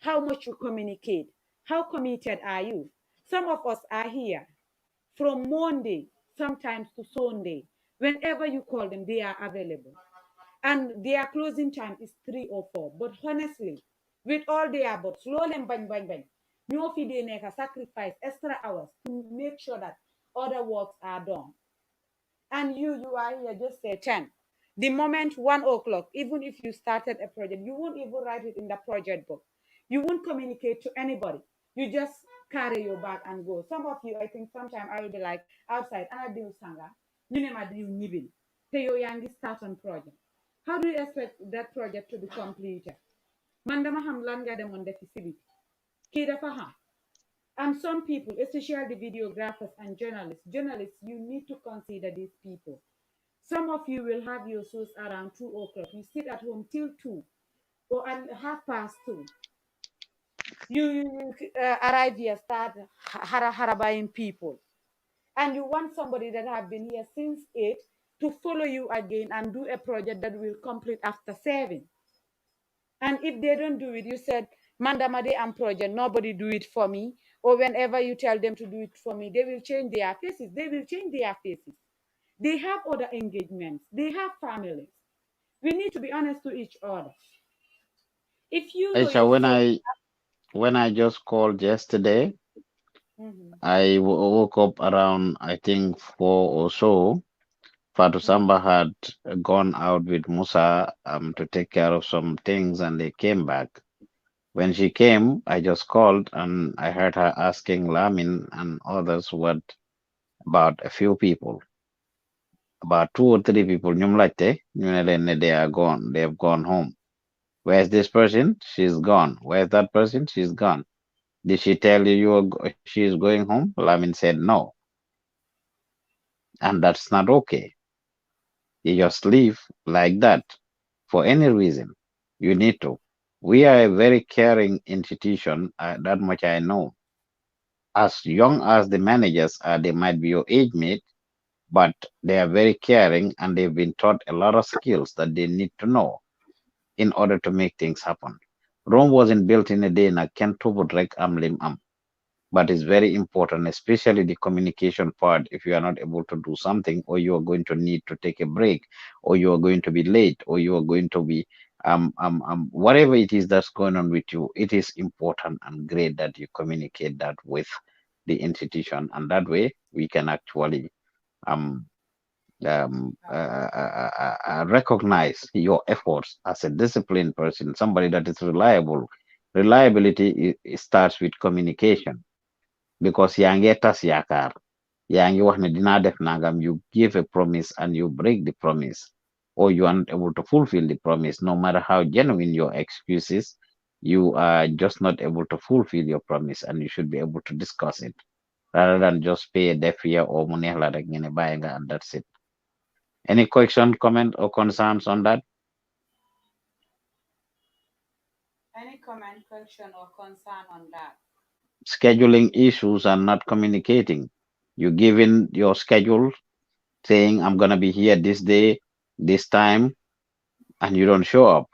How much you communicate. How committed are you? Some of us are here from Monday, sometimes to Sunday. Whenever you call them, they are available. And their closing time is 3 or 4. But honestly, with all their but slow and bang bang bang, no fee make a sacrifice extra hours to make sure that other works are done. And you are here just say 10. The moment 1 o'clock, even if you started a project, you won't even write it in the project book. You won't communicate to anybody. You just carry your bag and go. Some of you, I think sometimes I will be like outside, and I do sanga, you never do nibin. Say your youngest start on project. How do you expect that project to be completed? Mandama ham langa dem on the facility. Kida faham. And some people, especially the videographers and journalists, you need to consider these people. Some of you will have your shows around 2 o'clock. You sit at home till 2 or at 2:30. You arrive here, start harabaying people. And you want somebody that have been here since 8 to follow you again and do a project that will complete after 7. And if they don't do it, you said, Mandamade and project, nobody do it for me. Or whenever you tell them to do it for me, they will change their faces. They will change their faces. They have other engagements. They have families. We need to be honest to each other. If you know Aisha, your phone, when I just called yesterday, mhm, I woke up around I think 4 or so. Fatu mhm. Samba had gone out with Musa to take care of some things, and they came back. When she came, I just called and I heard her asking Lamin and others what about a few people, about 2 or 3 people. Ñum laajte, ñu ne leen ne they are gone. They have gone home. Where's this person? She's gone. Where's that person? She's gone. Did she tell you, she is going home? Lamin said no, and that's not okay. You just leave like that for any reason. You need to. We are a very caring institution. That much I know. As young as the managers are, they might be your age mate, but they are very caring and they've been taught a lot of skills that they need to know in order to make things happen. Rome wasn't built in a day na ken tubudrek am lim am. But it's very important, especially the communication part. If you are not able to do something, or you are going to need to take a break, or you are going to be late, or you are going to be whatever it is that's going on with you, it is important and great that you communicate that with the institution, and that way we can actually um, recognize your efforts as a disciplined person, somebody that is reliable. Reliability starts with communication because yaa ngee tas yaakaar yaa ngi wax ne dinaa def nangam, you give a promise and you break the promise, or you aren't able to fulfill the promise. No matter how genuine your excuses, you are just not able to fulfill your promise, and you should be able to discuss it rather than just pay a deaf ear or mu neex la rek ngeen ne bàyyi nga and that's it. Any question, comment, or concerns on that? Any comment, question, or concern on that? Scheduling issues and not communicating. You give in your schedule saying, I'm going to be here this day, this time, and you don't show up.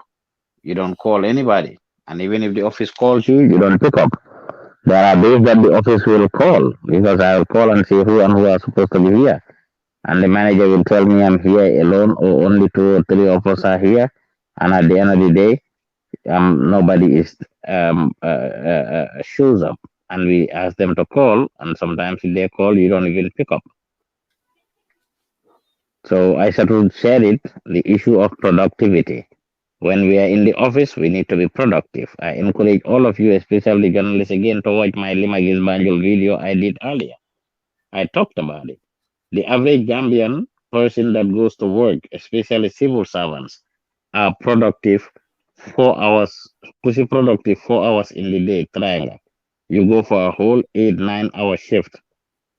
You don't call anybody. And even if the office calls you, you don't pick up. There are days that the office will call because I will call and see who and who are supposed to be here. And the manager will tell me I'm here alone or only 2 or 3 of us are here. And at the end of the day, nobody is shows up. And we ask them to call, and sometimes if they call, you don't even pick up. So I should share it, the issue of productivity. When we are in the office, we need to be productive. I encourage all of you, especially journalists, again, to watch my Limagis Banjul video I did earlier. I talked about it. The average Gambian person that goes to work, especially civil servants, are productive 4 hours, pussy productive 4 hours in the day, triangle. You go for a whole 8, 9 hour shift,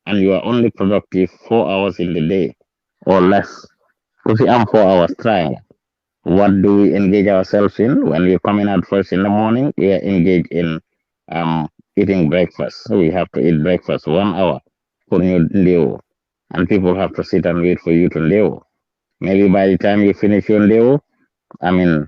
and you are only productive 4 hours in the day or less. Pussy, I'm 4 hours triangle. What do we engage ourselves in when we're coming out first in the morning? We are engaged in eating breakfast. So we have to eat breakfast 1 hour. for you leo, and people have to sit and wait for you to leo. Maybe by the time you finish your leo, I mean,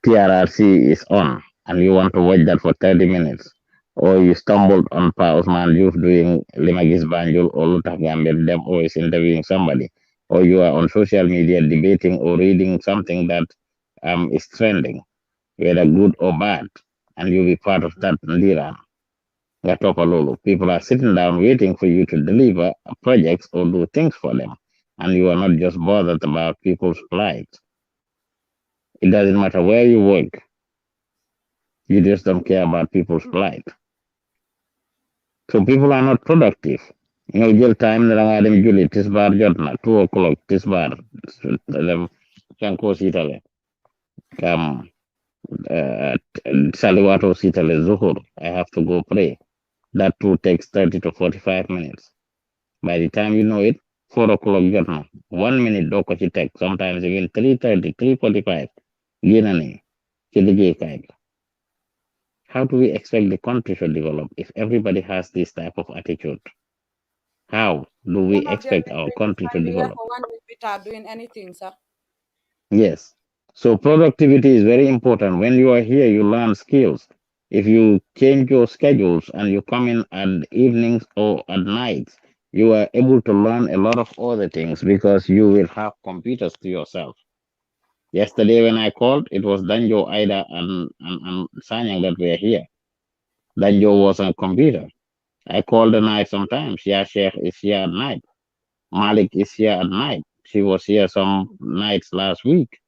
TRRC is on, and you want to watch that for 30 minutes, or you stumbled on Pa Osman Youth doing Limagis Banjul or Lutaf Gambia, them always interviewing somebody, or you are on social media debating or reading something that is trending, whether good or bad, and you'll be part of that Liran. Gatopalolo. People are sitting down waiting for you to deliver projects or do things for them, and you are not just bothered about people's plight. It doesn't matter where you work, you just don't care about people's plight. So people are not productive. You know, jail time na nga dem juli tisbar jot na 2 o'clock tisbar dem chanko sitale kam saliwato sitale zuhur. I have to go pray. That too takes 30 to 45 minutes. By the time you know it, 4 o'clock jot na. 1 minute do ko ci tek. Sometimes even 3:30, 3:45. Ginani ci liggéey kay. How do we expect the country to develop if everybody has this type of attitude? How do we Some of them expect our country to are here develop? for 1 week without doing anything, sir. Yes. So productivity is very important. When you are here, you learn skills. If you change your schedules and you come in at evenings or at nights, you are able to learn a lot of other things because you will have computers to yourself. Yesterday when I called, it was Danjo, Ida, and Sanyang that were here. Danjo was on computer. I called the night sometimes. Yeah, Sheikh is here at night. Malik is here at night. She was here some nights last week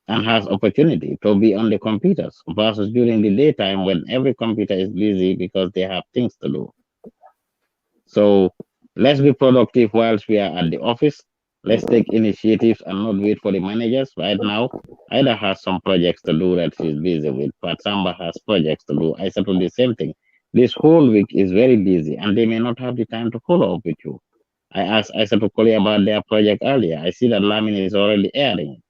and has opportunity to be on the computers versus during the daytime when every computer is busy because they have things to do. So let's be productive whilst we are at the office. Let's take initiatives and not wait for the managers. Right now, Ida has some projects to do that she's busy with. But Samba has projects to do. I said to the same thing. This whole week is very busy and they may not have the time to follow up with you. I asked Isa to call you about their project earlier. I see that Lamin is already airing.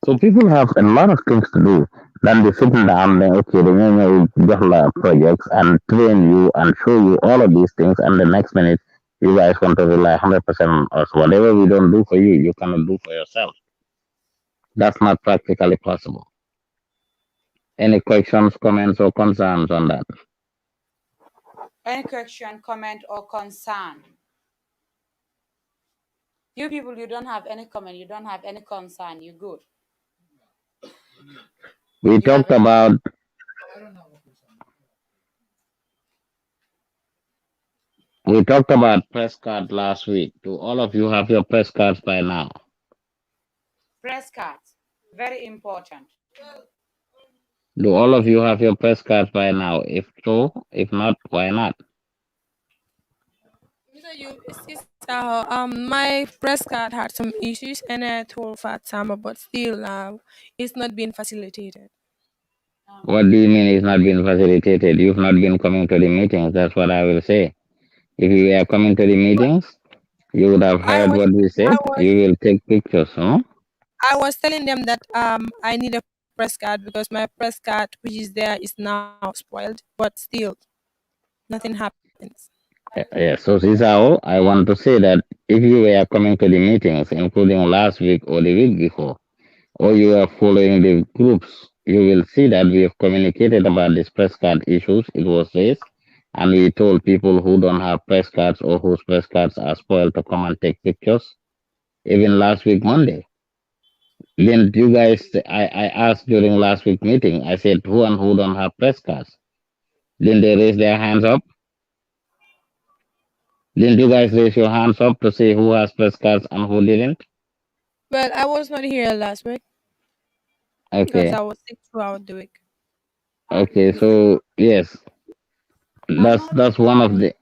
So people have a lot of things to do. Then they sitting down there, okay, they may just projects and train you and show you all of these things, and the next minute you guys want to rely 100% on us. Whatever we don't do for you, you cannot do for yourself. That's not practically possible. Any questions, comments, or concerns on that? Any question, comment, or concern? You people, you don't have any comment, you don't have any concern, you good. We talked about press card last week. Do all of you have your press cards by now? Press cards, very important. Do all of you have your press cards by now? If so, if not, why not? My press card had some issues, and I told Fatima, but still, it's not being facilitated. What do you mean it's not being facilitated? You've not been coming to the meetings. That's what I will say. If you were coming to the meetings, you would have heard what we said. You will take pictures, huh? I was telling them that I need a press card because my press card, which is there, is now spoiled. But still, nothing happens. Yes, so Sisao, I want to say that if you were coming to the meetings, including last week or the week before, or you are following the groups, you will see that we have communicated about these press card issues. It was raised, and we told people who don't have press cards or whose press cards are spoiled to come and take pictures. Even last week, Monday. Then you guys, I asked during last week meeting, I said, who and who don't have press cards? Then they raise their hands up. Didn't you guys raise your hands up to say who has press cards and who didn't? Well, I was not here last week because Okay. I was sick throughout the week. Okay, so yes, that's one of the.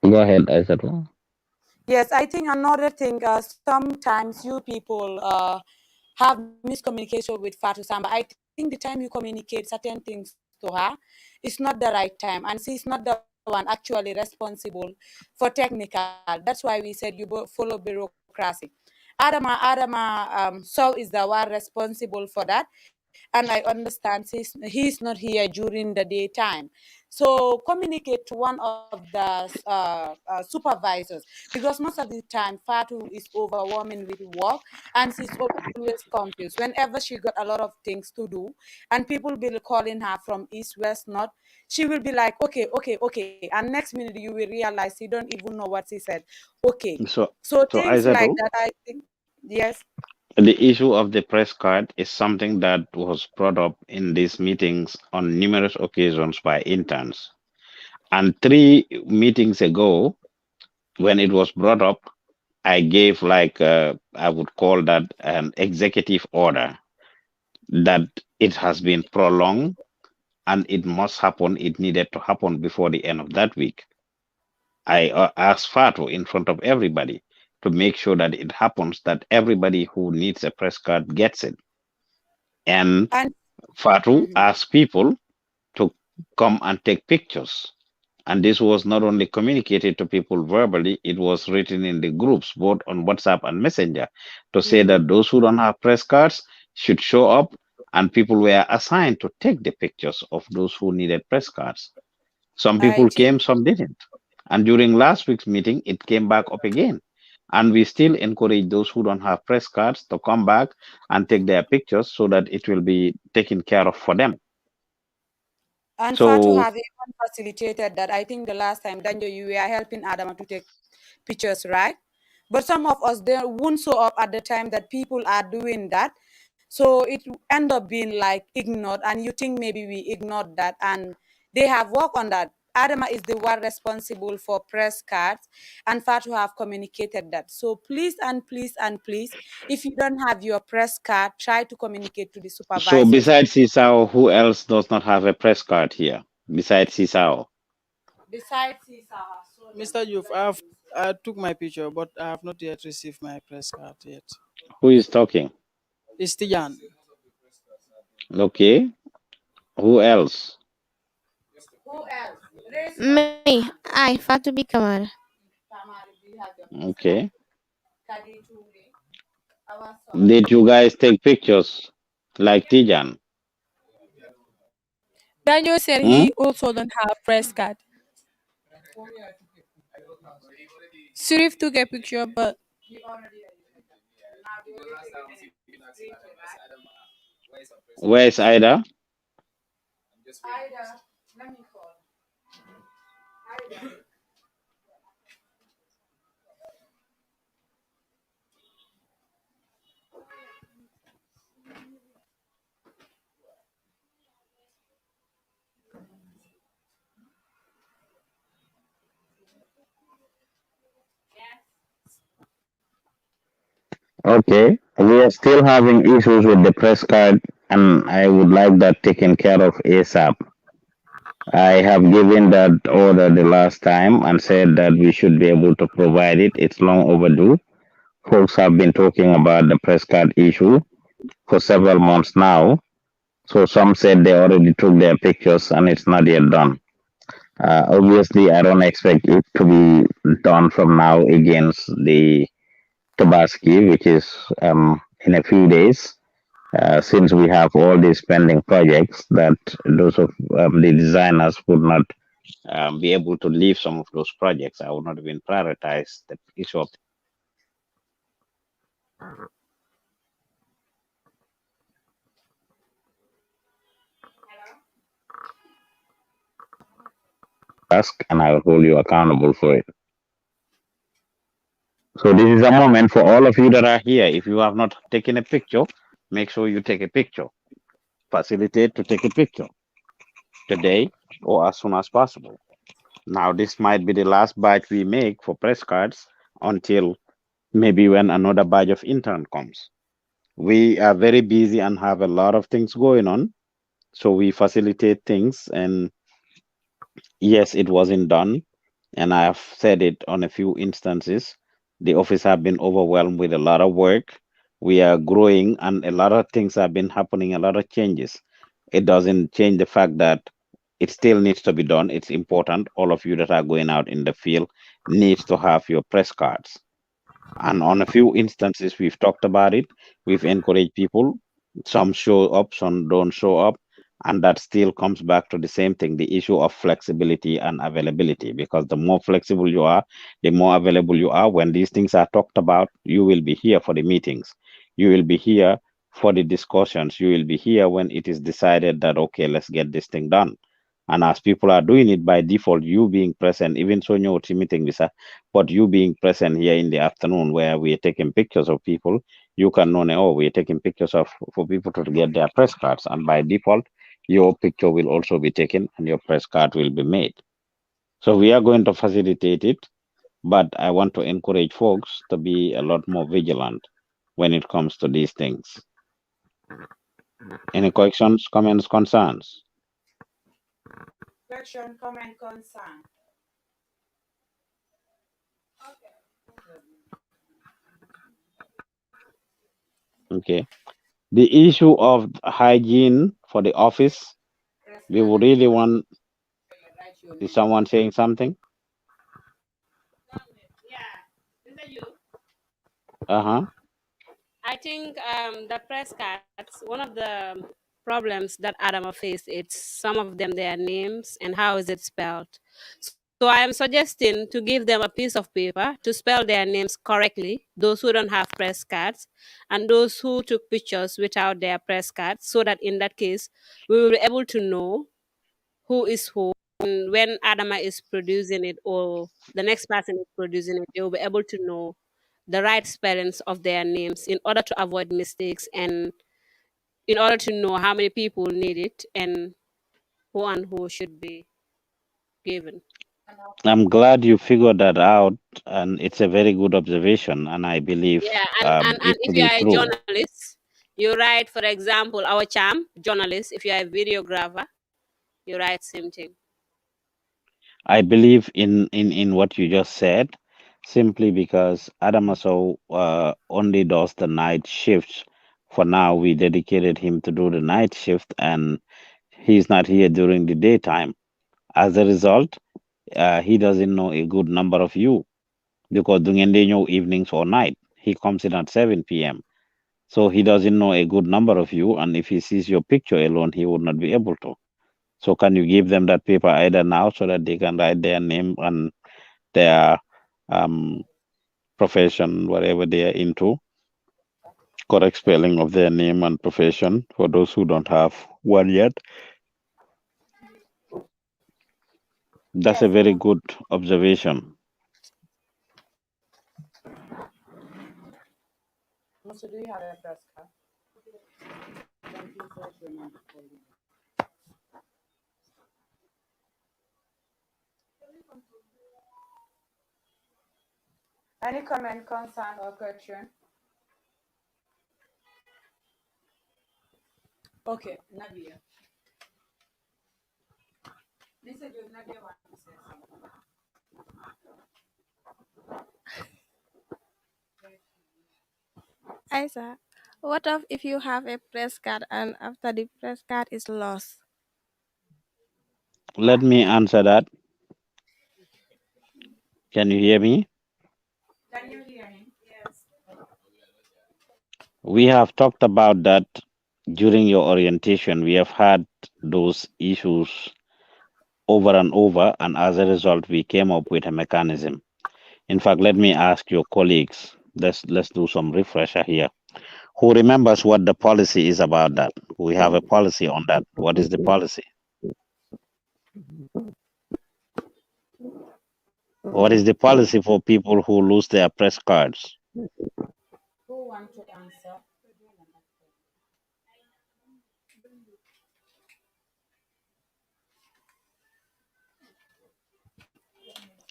Go ahead, I said. Yes, I think another thing, sometimes you people have miscommunication with Fatu Samba. I think the time you communicate certain things to her, it's not the right time. And she's not the one actually responsible for technical. That's why we said you follow bureaucracy. Adama, so is the one responsible for that. and I understand he's not here during the daytime. So communicate to one of the supervisors, because most of the time Fatu is overwhelming with work and she's always confused. Whenever she got a lot of things to do and people be calling her from east, west, north, she will be like, okay, okay, okay. And next minute you will realize you don't even know what she said. Okay. So, So so things like Aizatu, that, I think, yes. the issue of the press card is something that was brought up in these meetings on numerous occasions by interns. And 3 meetings ago, when it was brought up, I gave like I would call that an executive order that it has been prolonged and it must happen. It needed to happen before the end of that week. I asked Fatu in front of everybody to make sure that it happens, that everybody who needs a press card gets it. And And Fatu mhm. asked people to come and take pictures. And this was not only communicated to people verbally, it was written in the groups, both on WhatsApp and Messenger, to say Mhm. that those who don't have press cards should show up, and people were assigned to take the pictures of those who needed press cards. Some I people think came, some didn't. And during last week's meeting, it came back up again. And we still encourage those who don't have press cards to come back and take their pictures so that it will be taken care of for them. and far to So, have even facilitated that. I think the last time, Danjo, you were helping Adama to take pictures, right? But some of us they won't show up at the time that people are doing that. So it end up being like ignored, and you think maybe we ignored that, and they have worked on that. Adama is the one responsible for press cards, and Fatu have communicated that. So please and please and please, if you don't have your press card, try to communicate to the so supervisors. besides Isao, who else does not have a press card here? Besides Isao, Besides his so Mr. Youth, I took my picture, but I have not yet received my press card yet. who is talking? It's Tijan. Okay, who else? who else? Raise your Me, I, Fatu Kamara. Tamari, do you have your press card? Okay. Kadi Toure, our son. Did you guys take pictures like Tijan? Daniel said Hmm? he also don't have press card. Sirif took a picture, but He already now they only take the screenshot, right? Where is Ida? Ida, let me call. Ida. Okay. We are still having issues with the press card, and I would like that taken care of ASAP. I have given that order the last time and said that we should be able to provide it. It's long overdue. Folks have been talking about the press card issue for several months now. So some said they already took their pictures and it's not yet done. Obviously, I don't expect it to be done from now against the Tabaski, which is in a few days. Since we have all these pending projects that those of the designers would not be able to leave some of those projects. I would not even prioritize the issue of task, and I will hold you accountable for it. So this is a moment for all of you that are here. If you have not taken a picture, make sure you take a picture. Facilitate to take a picture today or as soon as possible. Now, this might be the last batch we make for press cards until maybe when another batch of intern comes. We are very busy and have a lot of things going on. So we facilitate things. And yes, it wasn't done. And I have said it on a few instances. The office have been overwhelmed with a lot of work. We are growing and a lot of things have been happening, a lot of changes. It doesn't change the fact that it still needs to be done. It's important. All of you that are going out in the field needs to have your press cards. And on a few instances, we've talked about it. We've encouraged people. Some show up, some don't show up. And that still comes back to the same thing, the issue of flexibility and availability. Because the more flexible you are, the more available you are. When these things are talked about, you will be here for the meetings. You will be here for the discussions. You will be here when it is decided that, okay, let's get this thing done. And as people are doing it by default, you being present, even so no meeting visa, but you being present here in the afternoon where we are taking pictures of people, you can know, oh, we're taking pictures of for people to get their press cards, and by default, your picture will also be taken and your press card will be made. So we are going to facilitate it, but I want to encourage folks to be a lot more vigilant when it comes to these things. Any questions, comments, concerns? Question, comment, concern. Okay. The issue of hygiene for the office, we would really want. Is someone saying something? Uh-huh. I think the press cards, one of the problems that Adama faced, it's some of them, their names and how is it spelled. So I am suggesting to give them a piece of paper to spell their names correctly, those who don't have press cards, and those who took pictures without their press cards, so that in that case, we will be able to know who is who. And when Adama is producing it or the next person is producing it, they will be able to know the right spellings of their names in order to avoid mistakes and in order to know how many people need it and who should be given. I'm glad you figured that out, and it's a very good observation, and I believe Yeah, and it to if you be are a true. journalist, you write, for example, our charm journalist. If you are a videographer, you write same thing. I believe in what you just said, simply because Adamaso only does the night shifts. For now, we dedicated him to do the night shift, and he's not here during the daytime. As a result, he doesn't know a good number of you because doing know evenings or night. He comes in at 7 p.m. So he doesn't know a good number of you, and if he sees your picture alone, he would not be able to. So can you give them that paper either now so that they can write their name and their um, profession, whatever they are into, correct spelling of their name and profession for those who don't have one yet? That's a Yes, very good observation. also, do you have a press card? Then please write your name before you. Any comment, concern, or question? Okay, Nadia. Listen, Nadia wants to say something. Isa, what if you have a press card and after the press card is lost? Let me answer that. Can you hear me? Can you hear him? Yes. We have talked about that during your orientation. We have had those issues over and over, and as a result, we came up with a mechanism. In fact, let me ask your colleagues. Let's do some refresher here. Who remembers what the policy is about that? We have a policy on that. What is the policy? What is the policy for people who lose their press cards? Who want to answer?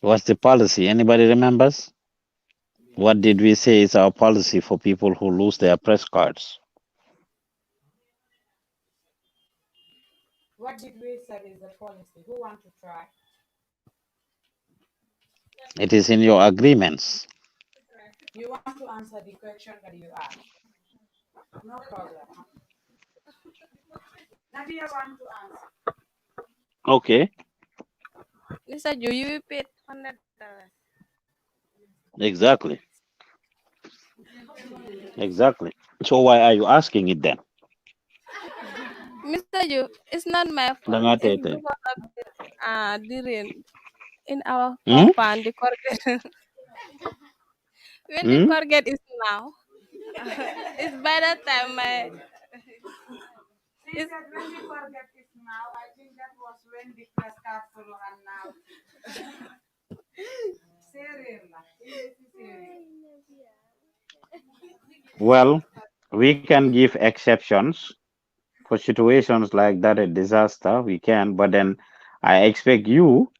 What's the policy? Anybody remembers? What did we say is our policy for people who lose their press cards? What did we say is the policy? Who want to try? It is in your agreements. You want to answer the question that you asked? No problem. Nadia want to answer. Okay, Mr. Ju, you paid $100. exactly. Exactly. So why are you asking it then? Mr. Yu, it's not my fault. Danga It's tete. because of the rain in our Hmm? compound. The corrugate, when the Hmm? corrugate is now, it's by that time my. It's, Well, we can give exceptions for situations like that, a disaster. We can, but then I expect you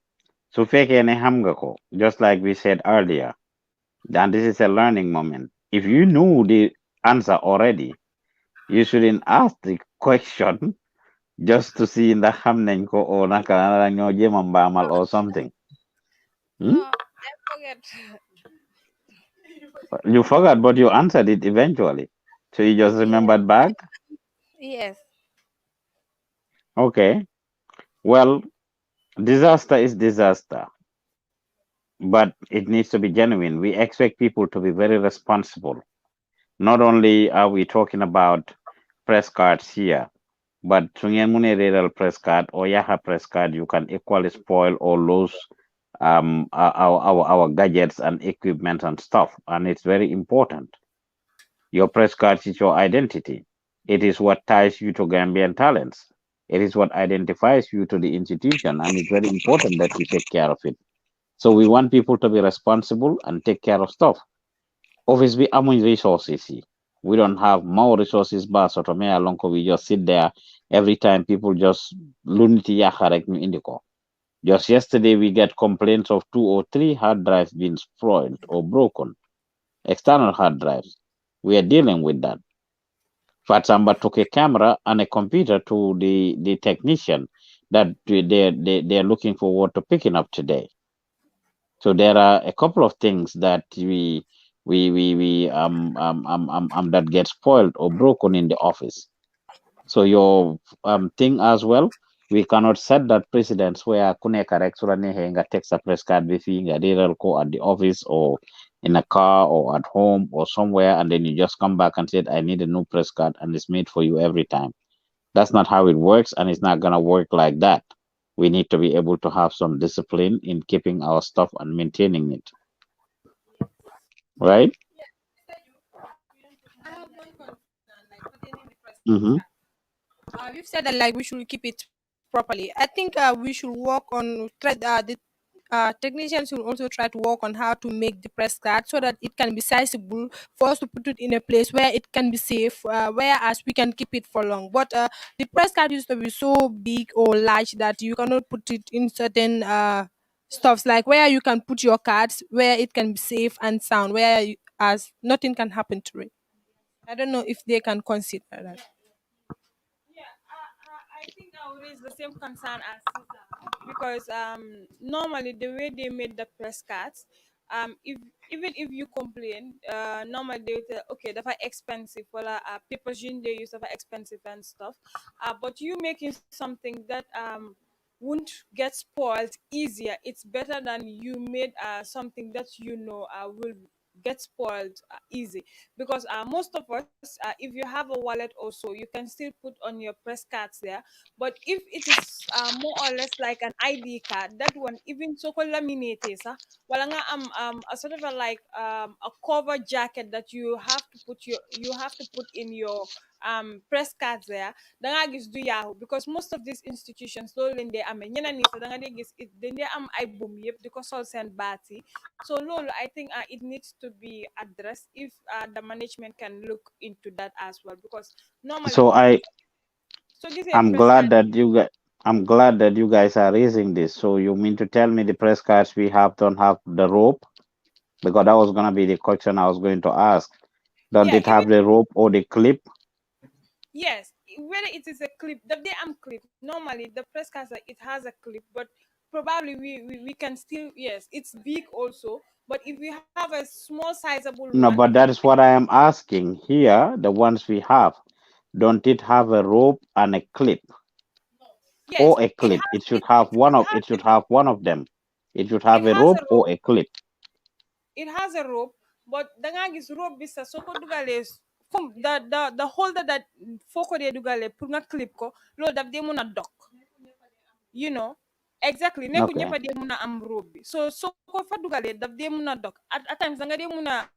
to fake any hamgako, just like we said earlier. And this is a learning moment. If you knew the answer already, you shouldn't ask the question just to see in the hamnenko or nakanyo or something. Hmm? no, I forget. You forgot, but you answered it eventually. So you just Yes, remembered back? yes. Okay. Well, disaster is disaster, but it needs to be genuine. We expect people to be very responsible. Not only are we talking about press cards here, but real press card or Yaha press card, you can equally spoil or lose our gadgets and equipment and stuff. And it's very important. Your press card is your identity. It is what ties you to Gambian talents. It is what identifies you to the institution, and it's very important that you take care of it. So we want people to be responsible and take care of stuff. Obviously, among resources, see. We don't have more resources, but sort of lonko we just sit there every time people just lunity yaharek indiko. Just yesterday, we get complaints of 2 or 3 hard drives being spoiled or broken, external hard drives. We are dealing with that. Fatsamba took a camera and a computer to the technician that they're looking forward to picking up today. So there are a couple of things that we that get spoiled or broken in the office. So your thing as well, we cannot set that precedence where kune correct surane henga text a press card befinga ko at the office or in a car or at home or somewhere, and then you just come back and said I need a new press card and it's made for you every time. That's not how it works, and it's not gonna work like that. We need to be able to have some discipline in keeping our stuff and maintaining it, right? I have one concern, like pertaining the press Mm-hmm. card. You've said that like we should keep it properly. I think we should work on the technicians will also try to work on how to make the press card so that it can be sizable for us to put it in a place where it can be safe, whereas we can keep it for long. But the press card used to be so big or large that you cannot put it in certain stuffs, like where you can put your cards, where it can be safe and sound, as nothing can happen to it. I don't know if they can consider that. Yeah, I think I will raise the same concern as Caesar because normally the way they made the press cards, if even if you complain, normally they will tell okay that's expensive, well, packaging they use are expensive and stuff, but you making something that won't get spoiled easier. It's better than you made something that will get spoiled easy because most of us if you have a wallet also you can still put on your press cards there, but if it is more or less like an ID card, that one even so laminated wala nga a sort of a cover jacket that you have to put in your press cards there, da nga gis du yaahu because most of these institutions loolu leen dee amee ñeneen ñi sax da nga dee gis dañ dee am ay bum yëpp di ko sol seen baat yi. So loolu I think it needs to be addressed if the management can look into that as well because normally So so gisee I'm press glad card that I'm glad that you guys are raising this. So you mean to tell me the press cards we have don't have the rope? Because that was gonna be the question I was going to ask. Don't yeah it even have the rope or the clip? yes whether it is a clip the day I'm clip normally the press card it has a clip, but probably we can still yes it's big also, but if we have a small sizable No, one but that is what I am asking here. The ones we have, don't it have a rope and a clip yes or a it clip? has It should have one it of. has It should have one of them. It should it have a has a rope or rope a clip. it has a rope, but the is rope bisa soko dugale the holder that foko de dugale pour nga clip ko loolu daf dee mun a dog you know exactly nekku Okay. ñëpp a dee mun a am robe bi so ko fa dugalee daf dee mun a dog at times da nga dee mun a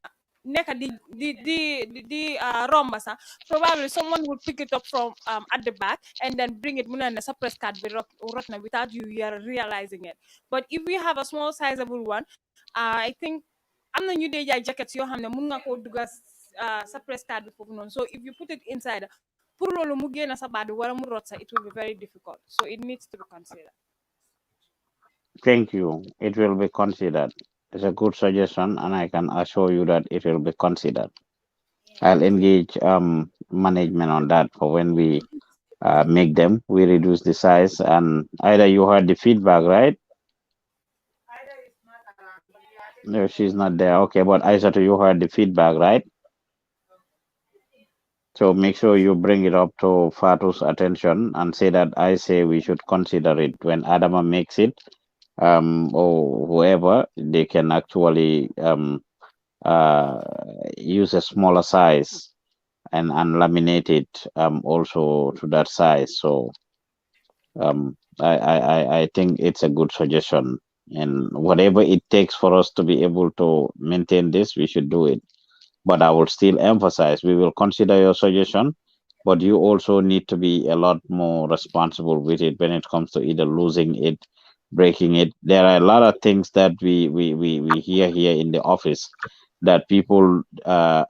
nekk di romba sax probably someone will pick it up from at the back and then bring it mun a ne sa press card bi rot na without you realizing it but if we have a small sizable one I think am na ñu dee jaay jackets yoo xam ne mun nga koo dugal sa press card bi foofu noonu so if you put it inside pour loolu mu génn sa baat bi wala mu rot sa it will be very difficult so it needs to be considered. Thank you. It will be considered. It's a good suggestion, and I can assure you that it will be considered. I'll engage management on that for when we make them. We reduce the size, and either you heard the feedback, right? No, she's not there. Okay, but Aisha, you heard the feedback, right? So make sure you bring it up to Fatu's attention and say that I say we should consider it when Adama makes it, or whoever, they can actually uh, use a smaller size and laminate it also to that size. So I think it's a good suggestion. And whatever it takes for us to be able to maintain this, we should do it. But I will still emphasize we will consider your suggestion, but you also need to be a lot more responsible with it when it comes to either losing it, breaking it. There are a lot of things that we hear here in the office that people are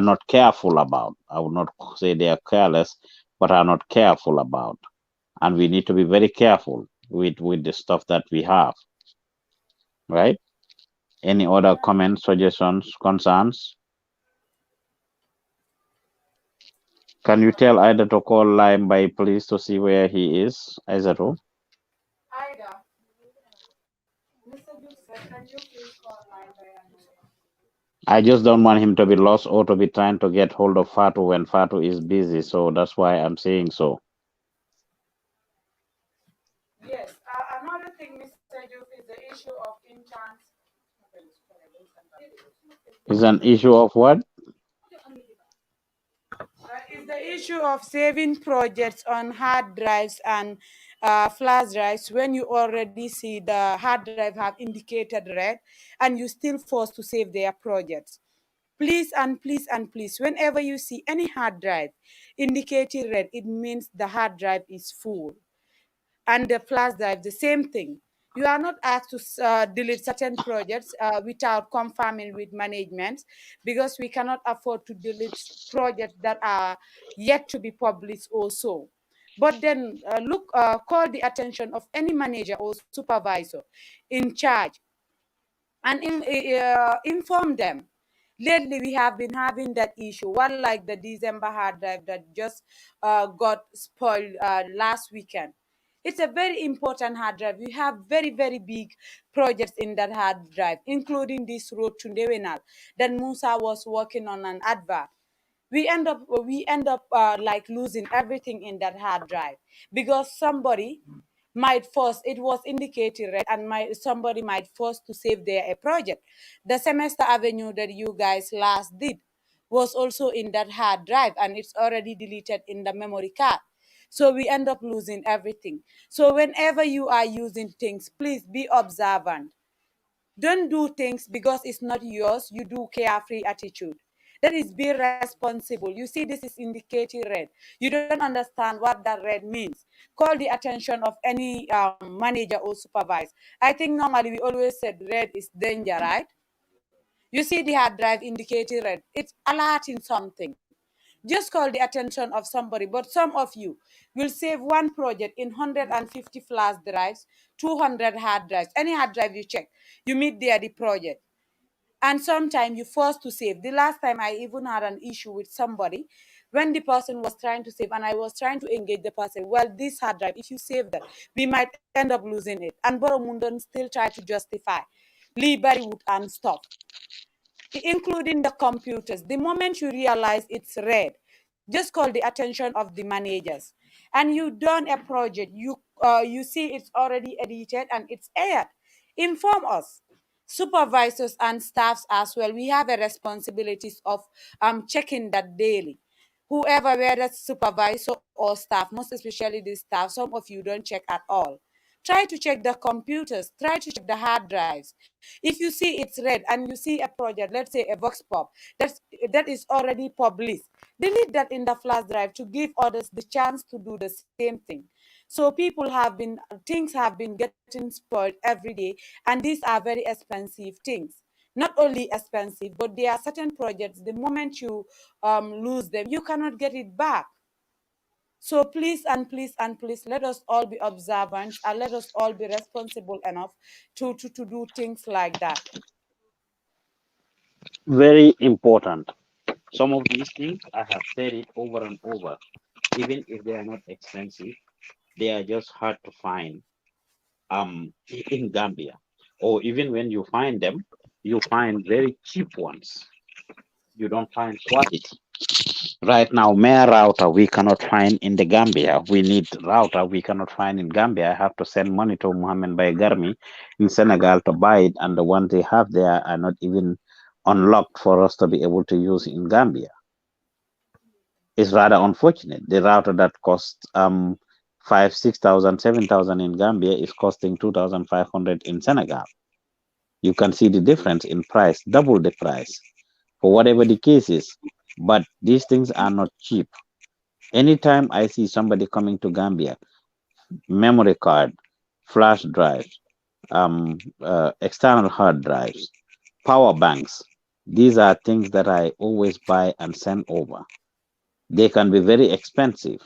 not careful about. I would not say they are careless, but are not careful about. And we need to be very careful with the stuff that we have, right? Any other comments, suggestions, concerns? Can you tell Ida to call Lime by please to see where he is? Aizatu? Ida, Mr. Joseph, can you please call my I just don't want him to be lost or to be trying to get hold of Fatu when Fatu is busy, so that's why I'm saying so. Yes, another thing, Mr. Joseph, is the issue of enchant. It's an issue of what? Is the issue of saving projects on hard drives and flash drives when you already see the hard drive have indicated red and you still forced to save their projects. Please and please and please, whenever you see any hard drive indicating red, it means the hard drive is full. And the flash drive, the same thing. You are not asked to delete certain projects without confirming with management because we cannot afford to delete projects that are yet to be published also. But then call the attention of any manager or supervisor in charge and inform them. Lately, we have been having that issue. One like the December hard drive that just got spoiled last weekend. It's a very important hard drive. We have very, very big projects in that hard drive, including this road to Ndewenal that Musa was working on an advert. We end up like losing everything in that hard drive because somebody might force it was indicated red and somebody might force to save their a project. The semester avenue that you guys last did was also in that hard drive and it's already deleted in the memory card, so we end up losing everything. So whenever you are using things, please be observant. Don't do things because it's not yours. You do carefree attitude. That is be responsible. You see, this is indicating red. You don't understand what that red means. Call the attention of any manager or supervisor. I think normally we always said red is danger, right? You see the hard drive indicating red. It's alerting something. Just call the attention of somebody. But some of you will save one project in 150 flash drives, 200 hard drives. Any hard drive you check, you meet there the project. And sometimes you forced to save. The last time I even had an issue with somebody when the person was trying to save and I was trying to engage the person. Well, this hard drive, if you save that, we might end up losing it. And Boromundon still try to justify Libertywood and stuff, including the computers. The moment you realize it's red, just call the attention of the managers. And you done a project, you see it's already edited and it's aired. Inform us. Supervisors and staffs as well, we have a responsibilities of checking that daily. Whoever, whether supervisor or staff, most especially the staff, some of you don't check at all. Try to check the computers, try to check the hard drives. If you see it's red and you see a project, let's say a vox pop, that is already published, delete that in the flash drive to give others the chance to do the same thing. So things have been getting spoiled every day, and these are very expensive things. Not only expensive, but there are certain projects, the moment you lose them, you cannot get it back. So please and please and please, let us all be observant and let us all be responsible enough to do things like that. Very important. Some of these things, I have said it over and over. Even if they are not expensive, they are just hard to find in Gambia. Or even when you find them, you find very cheap ones. You don't find quality. Right now, mere router we cannot find in the Gambia. We need router we cannot find in Gambia. I have to send money to Mohammed by Garmi in Senegal to buy it, and the ones they have there are not even unlocked for us to be able to use in Gambia. It's rather unfortunate. The router that costs 5, 6,000, 7,000 in Gambia is costing 2,500 in Senegal. You can see the difference in price, double the price for whatever the case is. But these things are not cheap. Anytime I see somebody coming to Gambia, memory card, flash drive, external hard drives, power banks, these are things that I always buy and send over. They can be very expensive.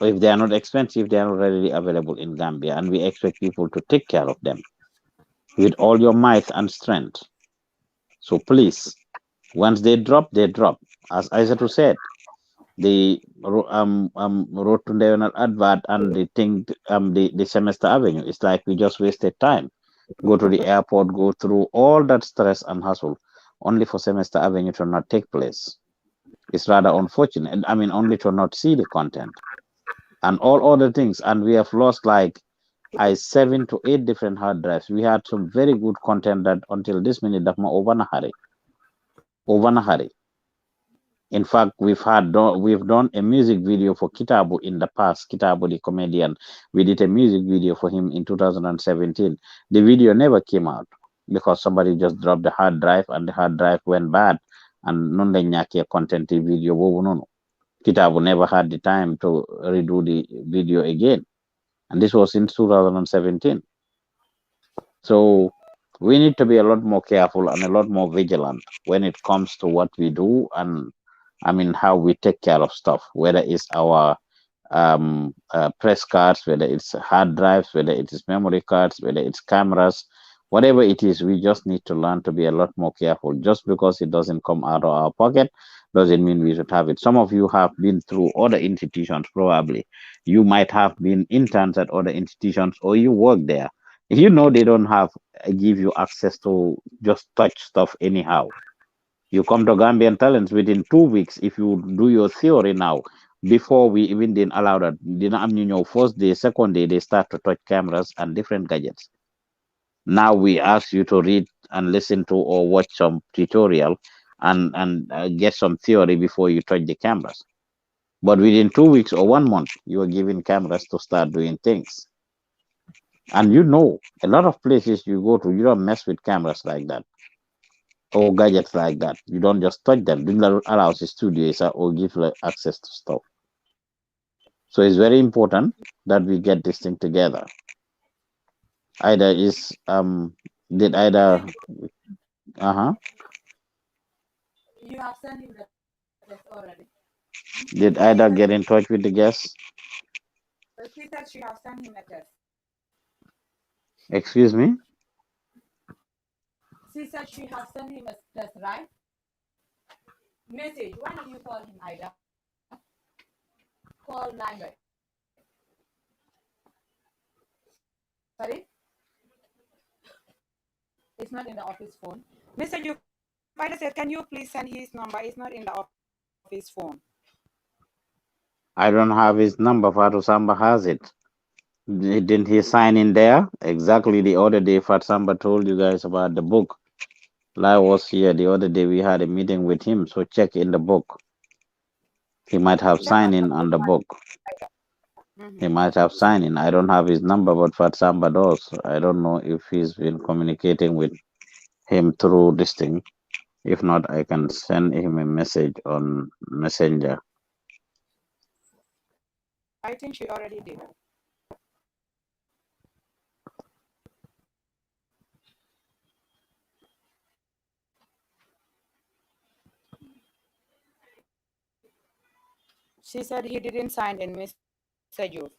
If they are not expensive, they are not readily available in Gambia, and we expect people to take care of them with all your might and strength. So please, once they drop, they drop. As Isatu said, the road to Diagonal advert and the thing the Semester Avenue. It's like we just wasted time. Go to the airport, go through all that stress and hustle, only for Semester Avenue to not take place. It's rather unfortunate. I mean, only to not see the content and all other things. And we have lost like 7 to 8 different hard drives. We had some very good content that until this minute, Dafma Overnahari. Overnahari. In fact, we've done a music video for Kitabu in the past. Kitabu, the comedian, we did a music video for him in 2017. The video never came out because somebody just dropped the hard drive and the hard drive went bad. And non nyaki content video. No. Kitabu never had the time to redo the video again, and this was in 2017. So we need to be a lot more careful and a lot more vigilant when it comes to what we do, and I mean how we take care of stuff, whether it's our press cards, whether it's hard drives, whether it is memory cards, whether it's cameras, whatever it is. We just need to learn to be a lot more careful. Just because it doesn't come out of our pocket doesn't mean we should have it. Some of you have been through other institutions, probably. You might have been interns at other institutions, or you work there. You know they don't have give you access to just touch stuff anyhow. You come to Gambian Talents within 2 weeks. If you do your theory now, before we even didn't allow that, first day, second day, they start to touch cameras and different gadgets. Now we ask you to read and listen to or watch some tutorial and get some theory before you touch the cameras. But within 2 weeks or 1 month, you are given cameras to start doing things. And a lot of places you go to, you don't mess with cameras like that or gadgets like that. You don't just touch them. Do not allow the studios or give access to stuff. So it's very important that we get this thing together. Either is did either You have sent him the test already. did either get in touch with the guests? She said she have sent him a test. Excuse me? She said she has sent him a test, right? Message. Why don't you call him, Ida? Call Lambert. Sorry? It's not in the office phone. Mr. You Ida said, can you please send his number? It's not in the office phone. I don't have his number. Fatu Samba has it. Didn't he sign in there? Exactly the other day, Fatsamba told you guys about the book. Lai was here the other day. We had a meeting with him, so check in the book. He might have signed in on the book. He might have signed in. I don't have his number, but Fatsamba does. I don't know if he's been communicating with him through this thing. If not, I can send him a message on Messenger. I think she already did. She said he didn't sign in, Mr. Joof.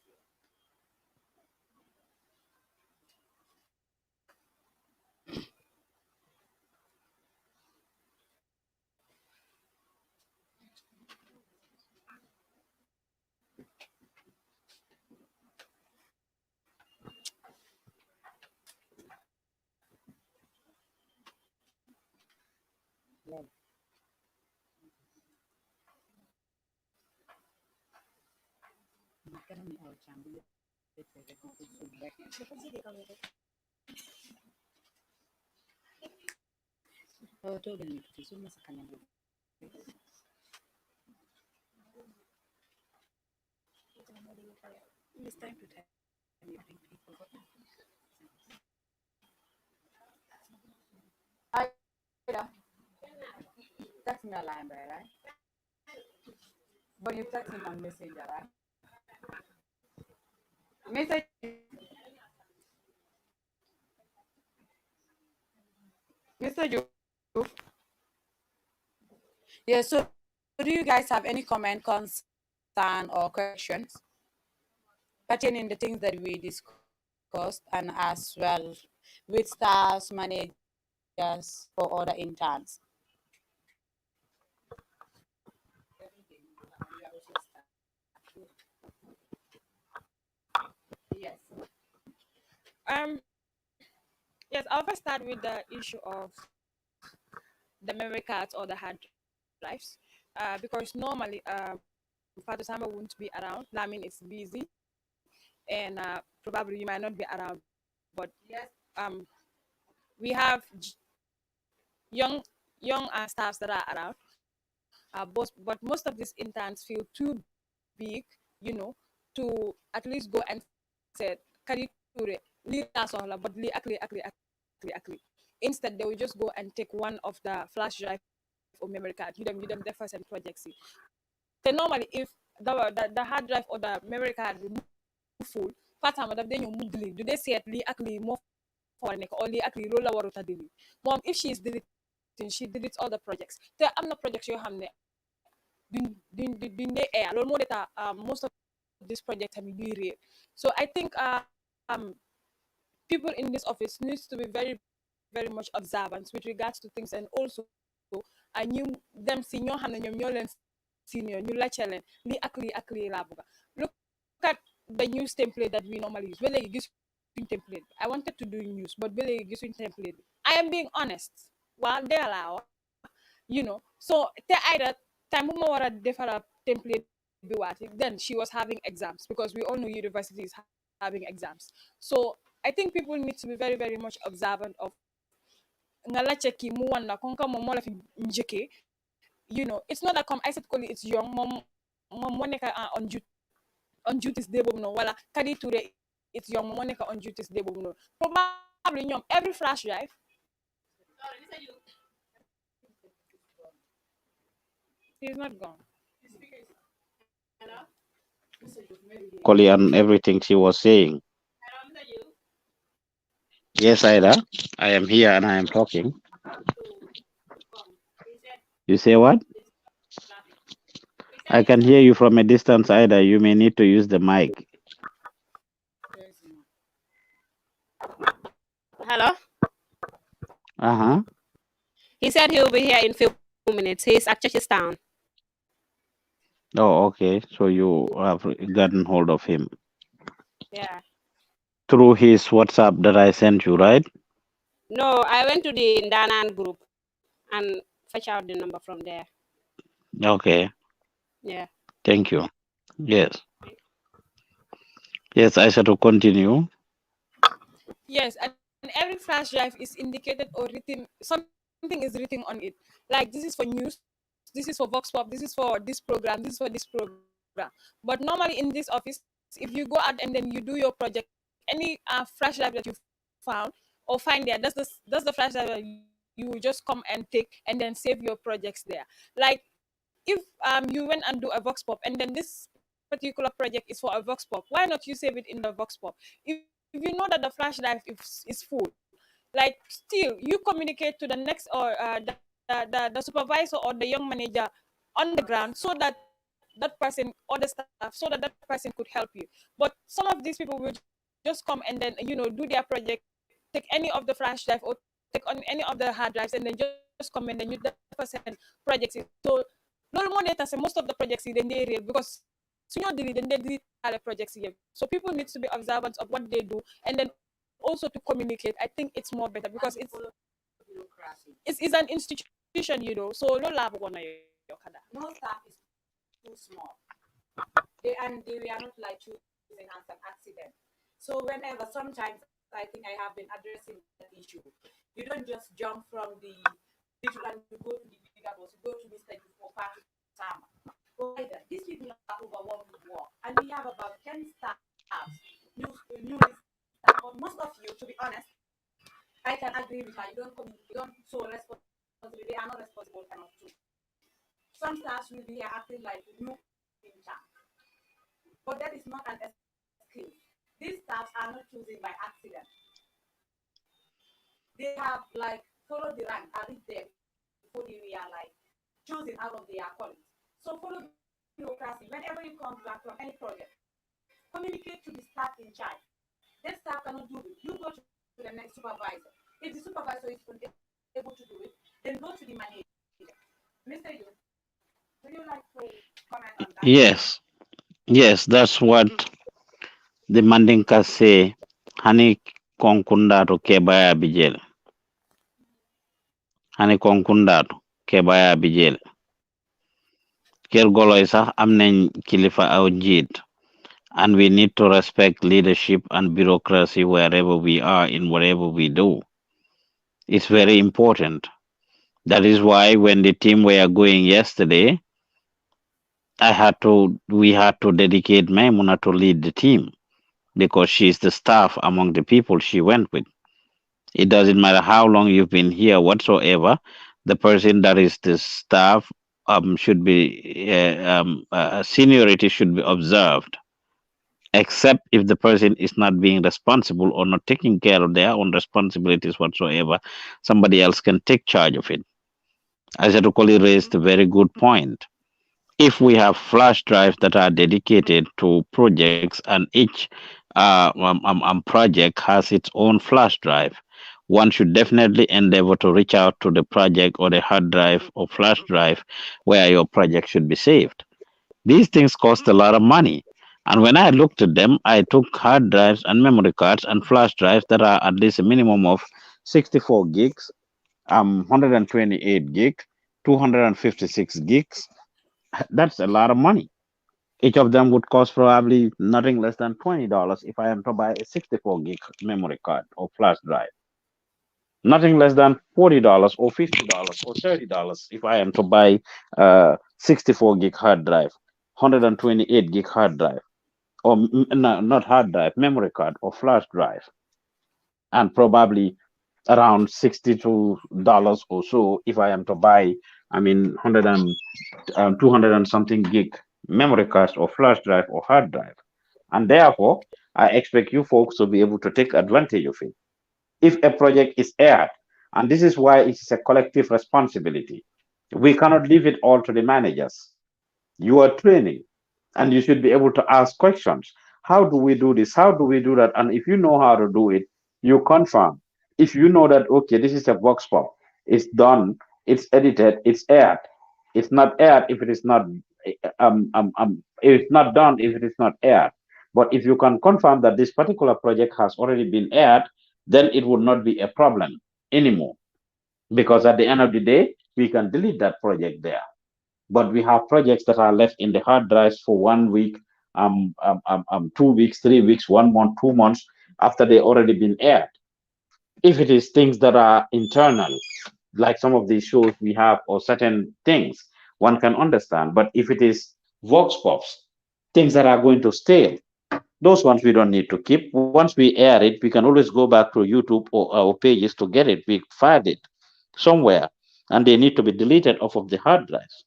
Ida, text me a line, right? But you text him on Messenger, right? Message. Mr. Joof. Yeah, so do you guys have any comment, concern, or questions pertaining the things that we discussed, and as well with staffs, managers, or other interns? Yes. Yes, I'll first start with the issue of the memory cards or the hard drives. Because normally Father Samba won't be around. I mean, it's busy, and probably you might not be around. But we have young staffs that are around. But most of these interns feel too big, to at least go and say, "Kari ture, li la sohla, but li akli." Instead, they will just go and take one of the flash drive or memory card. You them defer some projects. So normally, if the hard drive or the memory card will move full, part-time then you move delete. Do they say at li akli more for or li akli rolla waruta delete? Mom, if she is deleting, she deletes all the projects. There are no projects you have been air. Most of this project have been real. So I think people in this office needs to be very, very much observant with regards to things, and also I knew them senior senior new lecturer li akli labuga. Look at the news template that we normally use. Well, template. I wanted to do news, but really using template. I am being honest. Well, they allow, So the either time more develop template then she was having exams, because we all know universities having exams. So I think people need to be very, very much observant of ngala cheki mu wanda konka momola fi njeke. It's not that I said call it's young mom moneka on duties day no wala kadi ture it's young moneka on duties day no probably every flash drive. He's not gone. On everything she was saying. Yes, Ida, I am here and I am talking. You say what? I can hear you from a distance, Ida. You may need to use the mic. Hello? Uh-huh. He said he'll be here in few minutes. He's at Churchilltown. Oh, okay. So you have gotten hold of him Yeah. through his WhatsApp that I sent you, right? No, I went to the Danan group and fetch out the number from there. Okay. Yeah. Thank you. Yes. Yes, I shall to continue. Yes, and every flash drive is indicated or written. Something is written on it. Like this is for news, this is for Vox Pop, this is for this program, this is for this program. But normally in this office, if you go out and then you do your project, any flash drive that you found or find there, that's the flash drive that you will just come and take and then save your projects there. Like if you went and do a Vox Pop and then this particular project is for a Vox Pop, why not you save it in the Vox Pop? If you know that the flash drive is full, like still you communicate to the next or the supervisor or the young manager on the ground so that that person or the staff so that that person could help you. But some of these people will just come and then do their project, take any of the flash drive or take on any of the hard drives and then just come and then you never send projects in. So no more data. So most of the projects in then they real because sooner or later, say most of the projects in then they delete all the projects here. So people need to be observant of what they do and then also to communicate. I think it's more better because it's an institution, so no lab gonna yokada. No staff is too small. They were not like choosing as an accident. So whenever, sometimes I think I have been addressing that issue. You don't just jump from the little and you go to the bigger boss, you go to Mr. You for party time. Why that? These people are overwhelmed with work. And we have about 10 staffs, new staff. But most of you, to be honest, I can agree with her. You don't show responsibility. They are not responsible enough too. Some staffs will be acting like new in town. But that is not an excuse. These staffs are not choosing by accident. They have like followed the rank and reached there before they were like choosing out of their colleagues. So follow bureaucracy. Whenever you come back from any project, communicate to the staff in charge. That staff cannot do it. You go to the next supervisor. If the supervisor is able to do it, then go to the manager. Mr. Yu, would you like to comment on that? Yes, yes, that's what the Mandinka say. Hani konkundaro kebaya bijel. Hani konkundaro kebaya bijel. Ker golo isa amnen kilifa au jit. And we need to respect leadership and bureaucracy wherever we are in whatever we do. It's very important. That is why when the team were going yesterday, we had to dedicate Maimuna to lead the team because she's the staff among the people she went with. It doesn't matter how long you've been here whatsoever, the person that is the staff should be seniority should be observed, except if the person is not being responsible or not taking care of their own responsibilities whatsoever. Somebody else can take charge of it. Ajatukoli raised a very good point. If we have flash drives that are dedicated to projects and each project has its own flash drive, one should definitely endeavor to reach out to the project or the hard drive or flash drive where your project should be saved. These things cost a lot of money. And when I looked at them, I took hard drives and memory cards and flash drives that are at least a minimum of 64 gigs, 128 gigs, 256 gigs. That's a lot of money. Each of them would cost probably nothing less than $20 if I am to buy a 64 gig memory card or flash drive. Nothing less than $40 or $50 or $30 if I am to buy a 64 gig hard drive, 128 gig hard drive, or no, not hard drive, memory card or flash drive, and probably around $62 or so if I am to buy, 200 and something gig memory cards or flash drive or hard drive. And therefore, I expect you folks to be able to take advantage of it. If a project is aired, and this is why it is a collective responsibility, we cannot leave it all to the managers. You are training, and you should be able to ask questions. How do we do this? How do we do that? And if you know how to do it, you confirm. If you know that, okay, this is a box pop, it's done, it's edited, it's aired. It's not aired if it is not it's not done if it is not aired. But if you can confirm that this particular project has already been aired, then it would not be a problem anymore. Because at the end of the day, we can delete that project there. But we have projects that are left in the hard drives for 1 week 2 weeks, 3 weeks, 1 month, 2 months after they already been aired. If it is things that are internal, like some of these shows we have, or certain things, one can understand. But if it is vox pops, things that are going to stale, those ones we don't need to keep. Once we air it, we can always go back to YouTube or our pages to get it. We find it somewhere, and they need to be deleted off of the hard drives.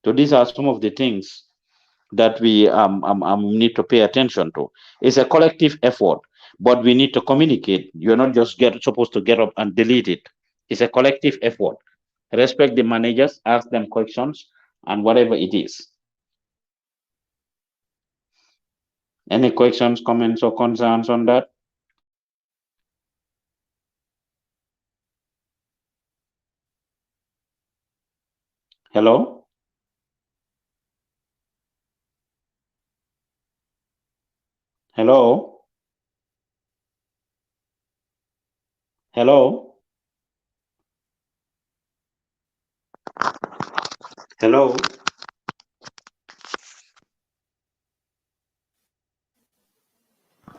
So these are some of the things that we need to pay attention to. It's a collective effort, but we need to communicate. You're not just supposed to get up and delete it. It's a collective effort. Respect the managers, ask them questions, and whatever it is. Any questions, comments, or concerns on that? Hello? Hello? Hello? Hello?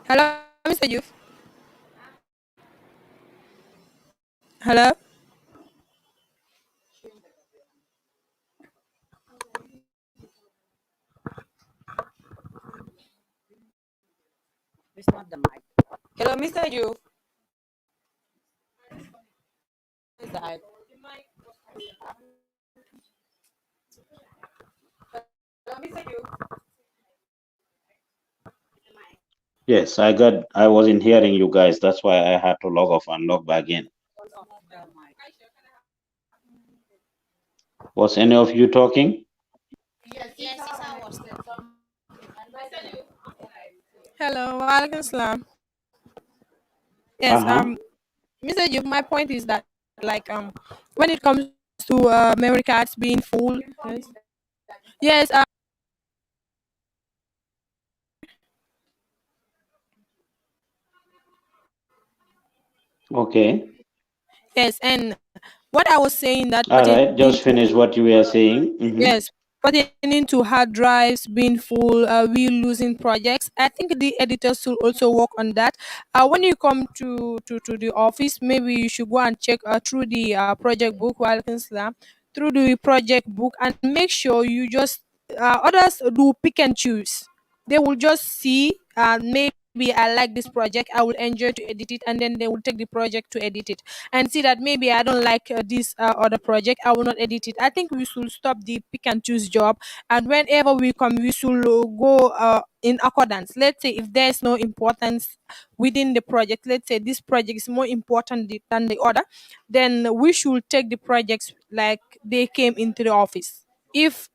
Hello, Mr. Youth. Hello. It's not the mic. Hello, Mr. Youth. Is that? Hello, Mr. Youth. Yes, I wasn't hearing you guys. That's why I had to log off and log back in. Was any of you talking? Yes, I was. Hello. Walaikum salam. Yes. Uh-huh. Mr. Youth, my point is that when it comes to memory cards being full. Yes. Yes. Okay. Yes. And what I was saying that All right. pertaining Just to finish what you were saying. yes, pertaining to hard drives being full, we losing projects. I think the editors should also work on that. When you come to the office, maybe you should go and check through the project book, through the project book, and make sure you just others do pick and choose. They will just see maybe I like this project, I will enjoy to edit it, and then they will take the project to edit it and see that maybe I don't like this other project, I will not edit it. I think we should stop the pick and choose job, and whenever we come, we should go in accordance. Let's say if there's no importance within the project, let's say this project is more important than the other, then we should take the projects like they came into the office. If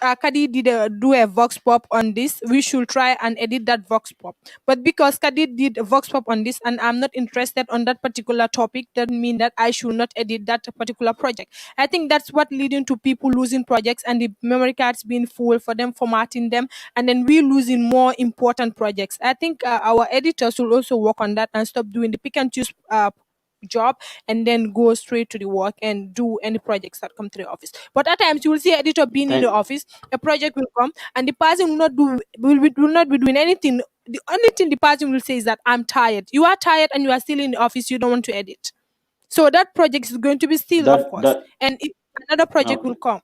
Kadi did do a vox pop on this, we should try and edit that vox pop. But because Kadi did a vox pop on this and I'm not interested on that particular topic, doesn't mean that I should not edit that particular project. I think that's what leading to people losing projects and the memory cards being full for them formatting them, and then we losing more important projects. I think our editors will also work on that and stop doing the pick and choose job and then go straight to the work and do any projects that come to the office. But at times you will see editor being in the Thank. office, a project will come and the person will not be doing anything. The only thing the person will say is that I'm tired. You are tired and you are still in the office, you don't want to edit. So that project is going to be still, of That course. that And if another project will okay. come.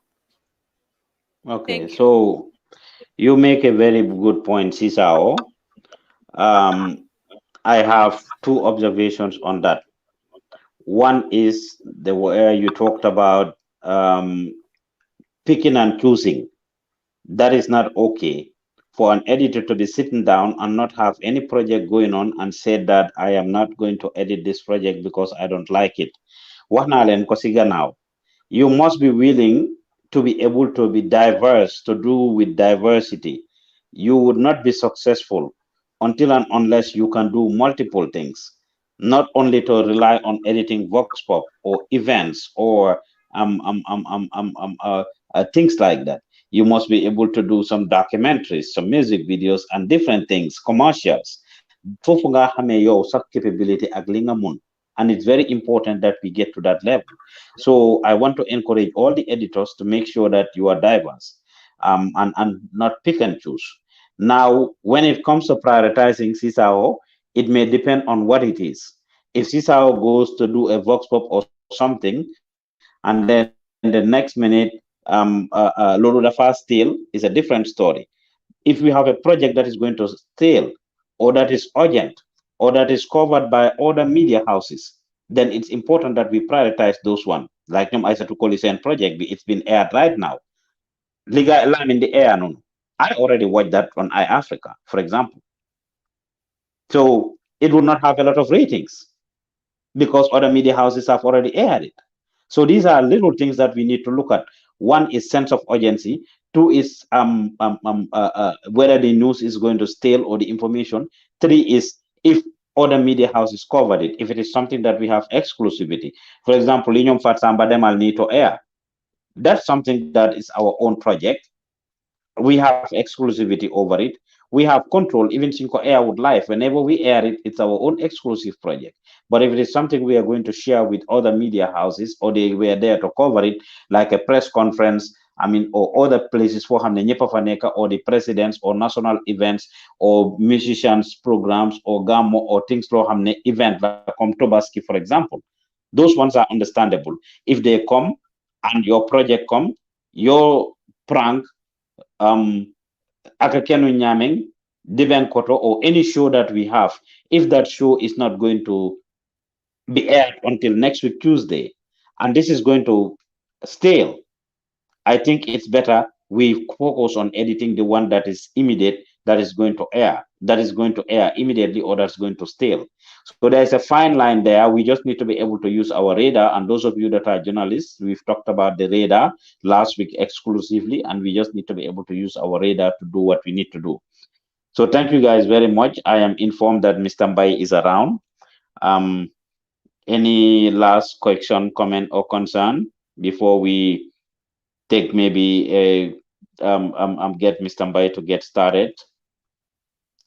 Okay. Thank you. So you make a very good point, Sisao. Um, I have two observations on that. One is the where you talked about picking and choosing. That is not okay for an editor to be sitting down and not have any project going on and say that I am not going to edit this project because I don't like it. Wax naa leen ko si gannaaw. You must be willing to be able to be diverse, to do with diversity. You would not be successful until and unless you can do multiple things, not only to rely on editing vox pop or events or things like that. You must be able to do some documentaries, some music videos, and different things, commercials. Foofu nga xamee yow sa capability ak li nga mun. And it's very important that we get to that level. So I want to encourage all the editors to make sure that you are diverse. and not pick and choose. Now, when it comes to prioritizing CISAO, it may depend on what it is. If CISAO goes to do a vox pop or something, and then the next minute, Lulu Dafa steal, is a different story. If we have a project that is going to steal, or that is urgent, or that is covered by other media houses, then it's important that we prioritize those one. Like I said to Colisen project, it's been aired right now. Liga Lam in the air, no. I already watched that on iAfrica, for example. So it would not have a lot of ratings because other media houses have already aired it. So these are little things that we need to look at. One is sense of urgency. Two is whether the news is going to steal or the information. Three is if other media houses covered it, if it is something that we have exclusivity. For example, Inyom Fatsamba Demal Nito Air. That's something that is our own project. We have exclusivity over it. We have control. Even Cinco Air would live. Whenever we air it, it's our own exclusive project. But if it is something we are going to share with other media houses, or they were there to cover it, like a press conference, or other places for Hamne Nyepafaneka, or the presidents, or national events, or musicians programs, or Gamo, or things for Hamne event, like Tobaski, for example. Those ones are understandable. If they come and your project come, your prank Akakenu Nyameng, Divan Koto, or any show that we have, if that show is not going to be aired until next week, Tuesday, and this is going to stale, I think it's better we focus on editing the one that is immediate, that is going to air immediately, or that's going to stale. So there's a fine line there. We just need to be able to use our radar. And those of you that are journalists, we've talked about the radar last week exclusively, and we just need to be able to use our radar to do what we need to do. So thank you guys very much. I am informed that Mr. Mbai is around. Any last question, comment, or concern before we take maybe a get Mr. Mbai to get started?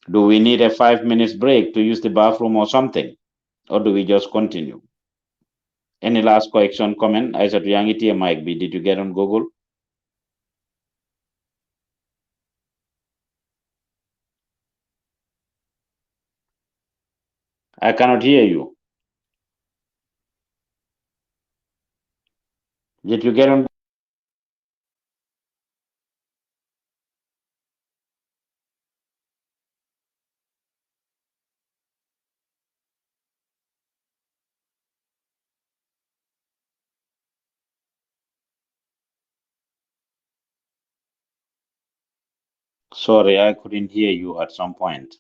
Do we need a 5 minutes break to use the bathroom or something? Or do we just continue? Any last question, comment? I said, Yangiti Mike B, did you get on Google? I cannot hear you. Did you get on? Sorry, I couldn't hear you at some point.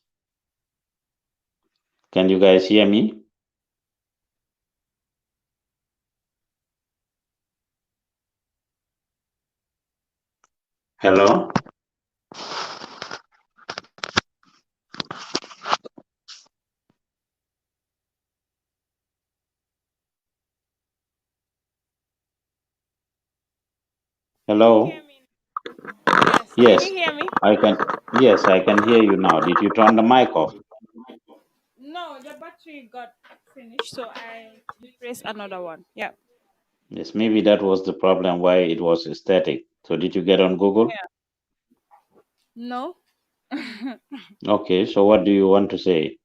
Can you guys hear me? Hello? Hello? Yes. Yes, Can you hear me? I can. Yes, I can hear you now. Did you turn the mic off? No, the battery got finished, so I pressed another one. Yeah. Yes, maybe that was the problem why it was static. So did you get on Google? Yeah. No. Okay, so what do you want to say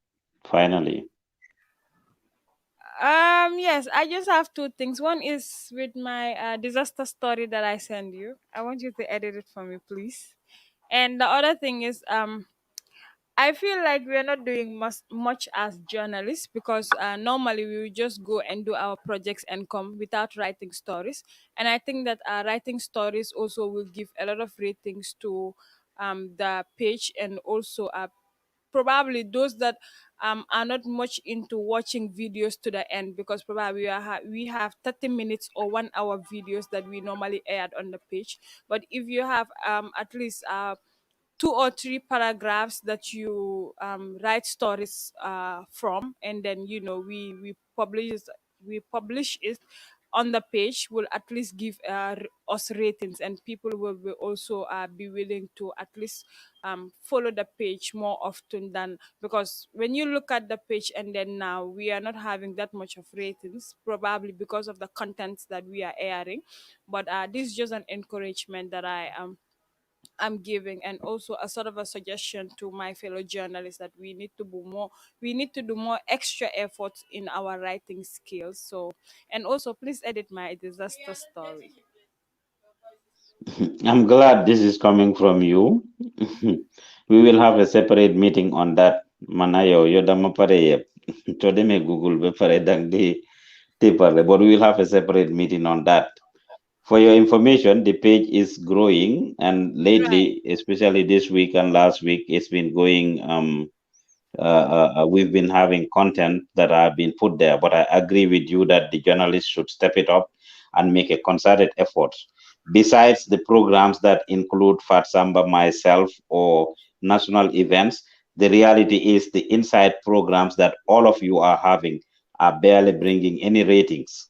finally? Yes, I just have two things. One is with my disaster story that I send you. I want you to edit it for me, please. And the other thing is I feel like we're not doing much as journalists because normally we would just go and do our projects and come without writing stories. And I think that writing stories also will give a lot of ratings to the page, and also probably those that are not much into watching videos to the end, because probably we have 30 minutes or 1 hour videos that we normally add on the page. But if you have at least 2 or 3 paragraphs that you write stories from, and then we publish it on the page, will at least give us ratings, and people will be also be willing to at least follow the page more often than, because when you look at the page and then now we are not having that much of ratings, probably because of the contents that we are airing. But this is just an encouragement that I am I'm giving, and also a sort of a suggestion to my fellow journalists that we need to do more extra efforts in our writing skills. So, and also please edit my disaster story. I'm glad this is coming from you. We will have a separate meeting on that. Manayo, yodama pare yep. Chodeme Google be pare dang di tipare, but we will have a separate meeting on that. For your information, the page is growing, and Right. lately, especially this week and last week, it's been going. We've been having content that have been put there, but I agree with you that the journalists should step it up and make a concerted effort. Besides the programs that include Fatsamba, myself, or national events, the reality is the inside programs that all of you are having are barely bringing any ratings.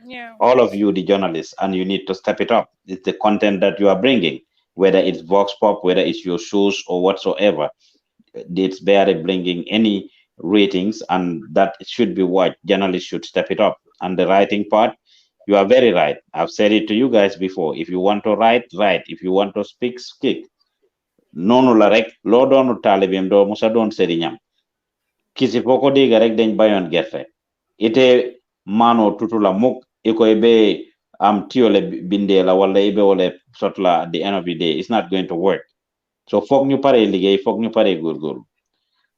Yeah. All of you, the journalists, and you need to step it up. It's the content that you are bringing, whether it's Vox Pop, whether it's your shows or whatsoever. It's barely bringing any ratings, and that should be what journalists should step it up. And the writing part, you are very right. I've said it to you guys before. If you want to write, write. If you want to speak, speak. Nonu la rek lo doonu talibim do musa doon serignam kisi foko diga rek dañ bayon gerte ite mano tutula muk iko be am tiole binde la wala ibe wala sotla at the end of the day it's not going to work. So fok ñu pare liggéey fok ñu pare gurgur.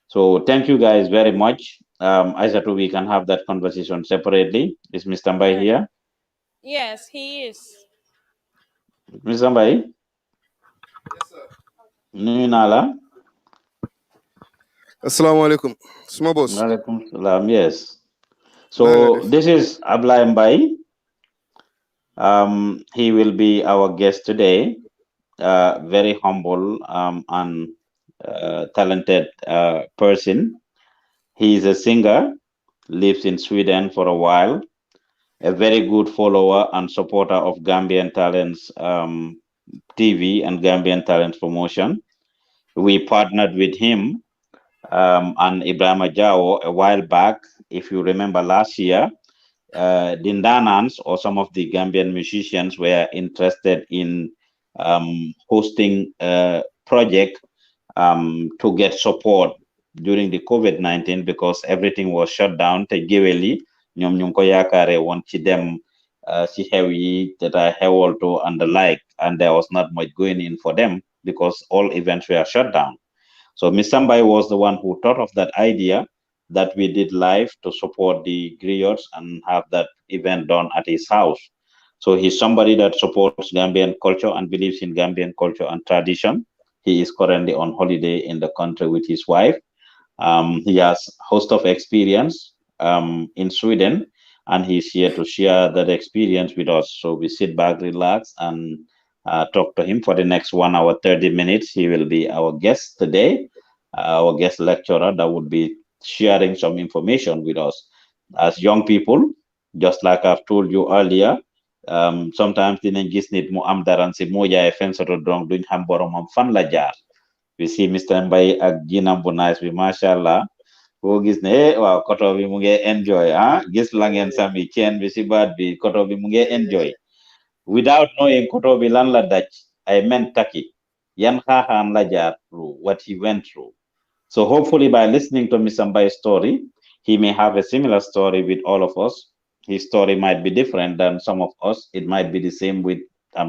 So thank you guys very much. Aisatu, we can have that conversation separately. Is Mr. Mbai Right. here? Yes, he is. Mr. Mbai, nuyu naa la. Assalamu alaikum. Small boss. Walaikum salam. Yes. Na nga So def? this is Ablai Mbai. He will be our guest today. Very humble and talented person. He is a singer, lives in Sweden for a while, a very good follower and supporter of Gambian Talents TV and Gambian Talents Promotion. We partnered with him and Ibrahim Ajao a while back. If you remember last year, the Ndanans or some of the Gambian musicians were interested in hosting a project to get support during the COVID-19 because everything was shut down. Te géwél ñoom ñu ngi ko yaakaare woon ci dem ci xew yi that I xewal to and the like, and there was not much going in for them because all events were shut down. So Mr. Mbai was the one who thought of that idea that we did live to support the griots and have that event done at his house. So he's somebody that supports Gambian culture and believes in Gambian culture and tradition. He is currently on holiday in the country with his wife. He has host of experience in Sweden, and he's here to share that experience with us. So we sit back, relax, and talk to him for the next 1 hour, 30 minutes. He will be our guest today, our guest lecturer that would be sharing some information with us. As young people, just like I've told you earlier, sometimes dinañ gis nit mu am daran si moo jaay fen soto donc duñ xam boromam fan la jaar. We see Mr. Mbai ak jinam bu nice bi mashallah ko gis ne waaw koto bi mu ngi enjoy gis la ngeen sami chain bi si baat bi koto bi mu ngi enjoy without knowing koto bi lan la daj ay men taki yan xaaxaan la jaar through what he went through. So hopefully by listening to Mr. Mbai's story, he may have a similar story with all of us. His story might be different than some of us. It might be the same with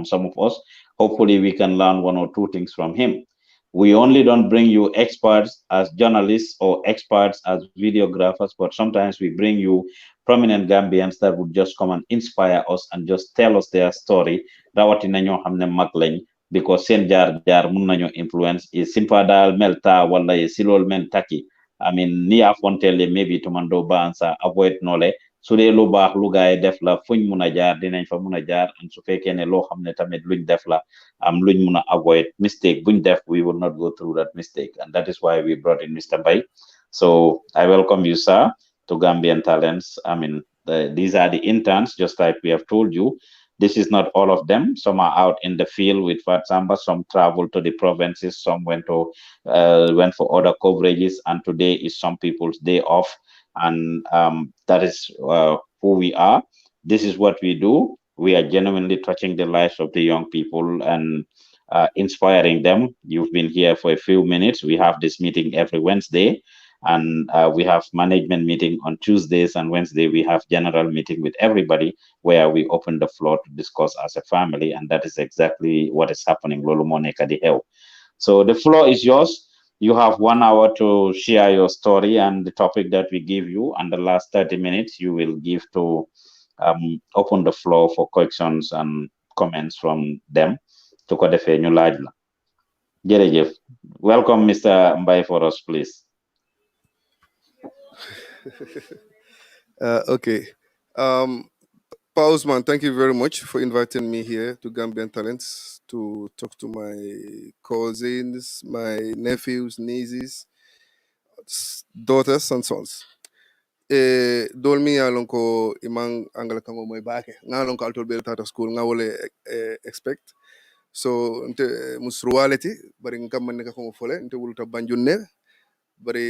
some of us. Hopefully we can learn one or two things from him. We only don't bring you experts as journalists or experts as videographers, but sometimes we bring you prominent Gambians that would just come and inspire us and just tell us their story. Rawatina ñoo xam ne mag lañ because seen jaar mun nañu influence is simpa dal melta wala e silol men taki. I mean ni afontele maybe to mando bansa avoid nole su dee lu baax lu gaay def la fuñ mun a jaar dinañ fa mun a jaar and su fekkee ne loo xam ne tamit luñ def la am luñ mun a avoid mistake buñ def we will not go through that mistake, and that is why we brought in Mr. Bai. So I welcome you, sir, to Gambian Talents. I mean these are the interns, just like we have told you. This is not all of them. Some are out in the field with Fatsamba. Some travel to the provinces. Some went for other coverages. And today is some people's day off. And that is who we are. This is what we do. We are genuinely touching the lives of the young people and inspiring them. You've been here for a few minutes. We have this meeting every Wednesday, and we have management meeting on Tuesdays, and Wednesday we have general meeting with everybody where we open the floor to discuss as a family, and that is exactly what is happening. Lolo Moneka di Heu. So the floor is yours. You have 1 hour to share your story and the topic that we give you, and the last 30 minutes you will give to open the floor for questions and comments from them. To ko defee ñu laaj la. Jërëjëf. Welcome, Mr. Mbai, for us, please. Okay. Pa OUSMAN, thank you very much for inviting me here to Gambian Talents to talk to my cousins, my nephews, nieces, daughters, and sons. Dolmi alon ko imang angala kango moy baake ngalon ko altol bel tata school ngawole expect so nte musruality bari ngam man ka ko fole nte wuluta banjunne bari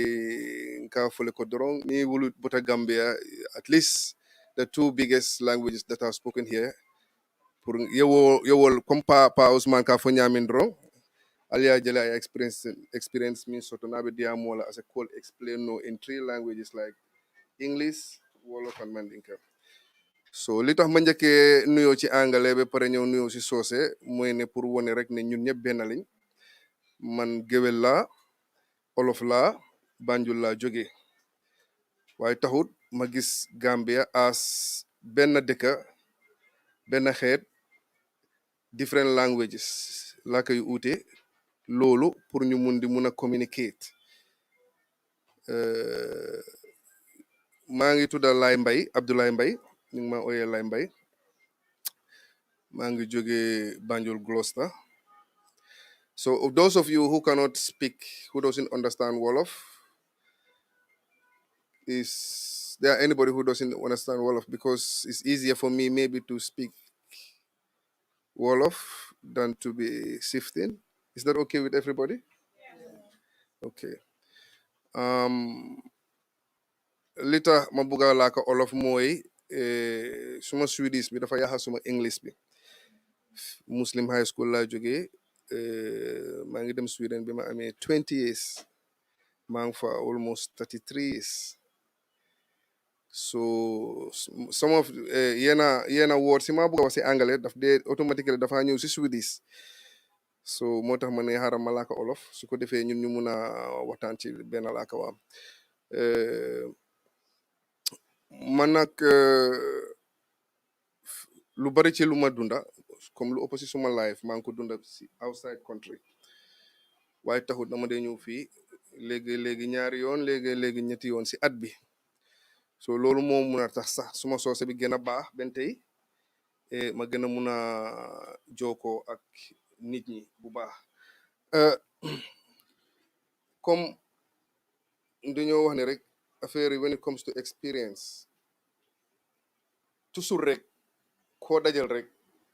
nka fole ko doron ni wulut buta Gambia, at least the two biggest languages that are spoken here pour yewol kompa pa OUSMAN ka fo nyamin doron alia jela experience means sotonabe diamola as a call explain no in three languages like English, Wolof, and Mandinka. So li tax ma njëkkee nuyoo ci anglais ba pare ñëw nuyoo ci soose mooy ne pour wone rek ne ñun ñëpp benn lañ man géwél laa olof laa Banjul laa jógee waaye taxut ma gis Gambia as benn dëkka benn xeet different languages làkk yu uute loolu pour ñu mun di mun a communicate maa ngi tudda Laay Mbay Abdoulaye Mbay ñu ngi ma ooyee Laay Mbay maa ngi jógee Banjul Gloucester. So of those of you who cannot speak, who doesn't understand Wolof, is there anybody who doesn't understand Wolof? Because it's easier for me maybe to speak Wolof than to be sifting. Is that okay with everybody? Okay. Lita ma buga laka Olof mooy suma Swedish bi dafa yaxa suma English bi. Muslim high school laa jógee maa ngi dem Sweden bi ma amee 20 years maa ngi fa almost 33 years so some of yena words si maa bëgg a wax si anglais daf dee automatically dafa ñëw si Swedish so moo tax ma ne xaaral ma laaka olof su ko defee ñun ñu mun a waxtaan ci benn laaka waam man nag lu bari ci lu ma dunda comme lu ëpp si suma life maa ngi ko dunda si outside country waaye taxut dama dee ñëw fii léegi ñaari yoon léegi ñetti yoon si at bi so loolu moo mun a tax sax suma soose bi gën a baax ben tey ma gën a mun a jookoo ak nit ñi bu baax comme dañoo wax ne rek affaire yi when it comes to experience toujours rek koo dajal rek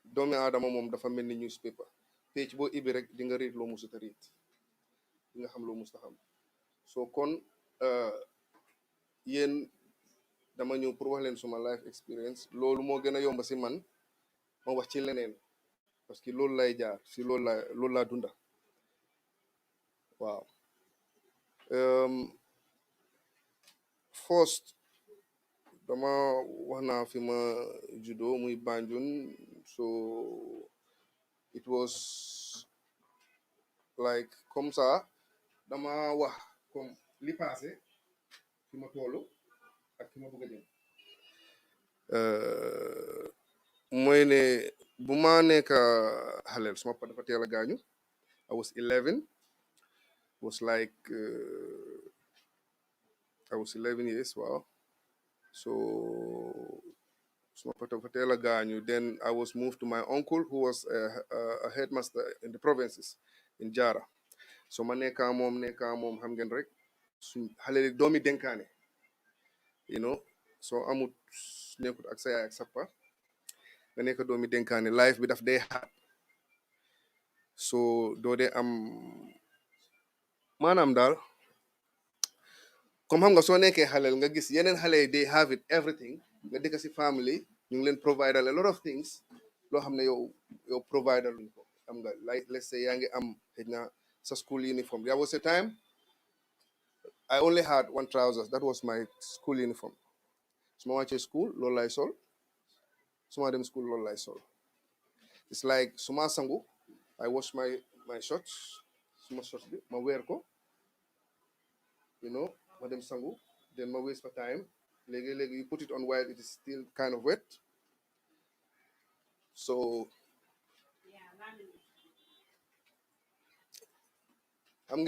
doomi aadama moom dafa mel ni newspaper page boo ibi rek di nga read loo musuta read di nga xam loo musuta xam so kon yéen dama ñëw pour wax leen suma life experience loolu moo gën a yomba si man ma wax ci leneen parce que loolu lay jaar si loolu laa dunda waaw first dama wax naa fi ma judo muy Banjul so it was like comme ça dama wax comme li passé fi ma toolu ak fi ma bëgg a jëm mooy ne bu ma nekk xaleel suma papa dafa teel a gaañu I was 11 was like I was 11 years wow so suma papa dafa teel a gaañu then I was moved to my uncle who was a headmaster in the provinces in Jara so ma nekkaa moom xam ngeen rek suñ xaleel doomi denkaane you know so amut nekkut ak sa yaay ak sa papa nga nekk doomi denkaane life bi daf dee hard so doo dee am maanaam daal comme xam nga soo nekkee xaleel nga gis yeneen xale yi they have it everything nga dëkk si family ñu ngi leen provide a lot of things loo xam ne yow provider luñ ko like let's say yaa ngi am xëy na sa school uniform. There was a time I only had one trousers. That was my school uniform. su ma wàccee school loolu lay sol, su ma dem school loolu lay sol. It's like su ma sangu I wash my shorts, suma shorts bi ma wear ko, you know, ma dem sangu, then ma waste my time. Léegi you put it on while it is still kind of wet. So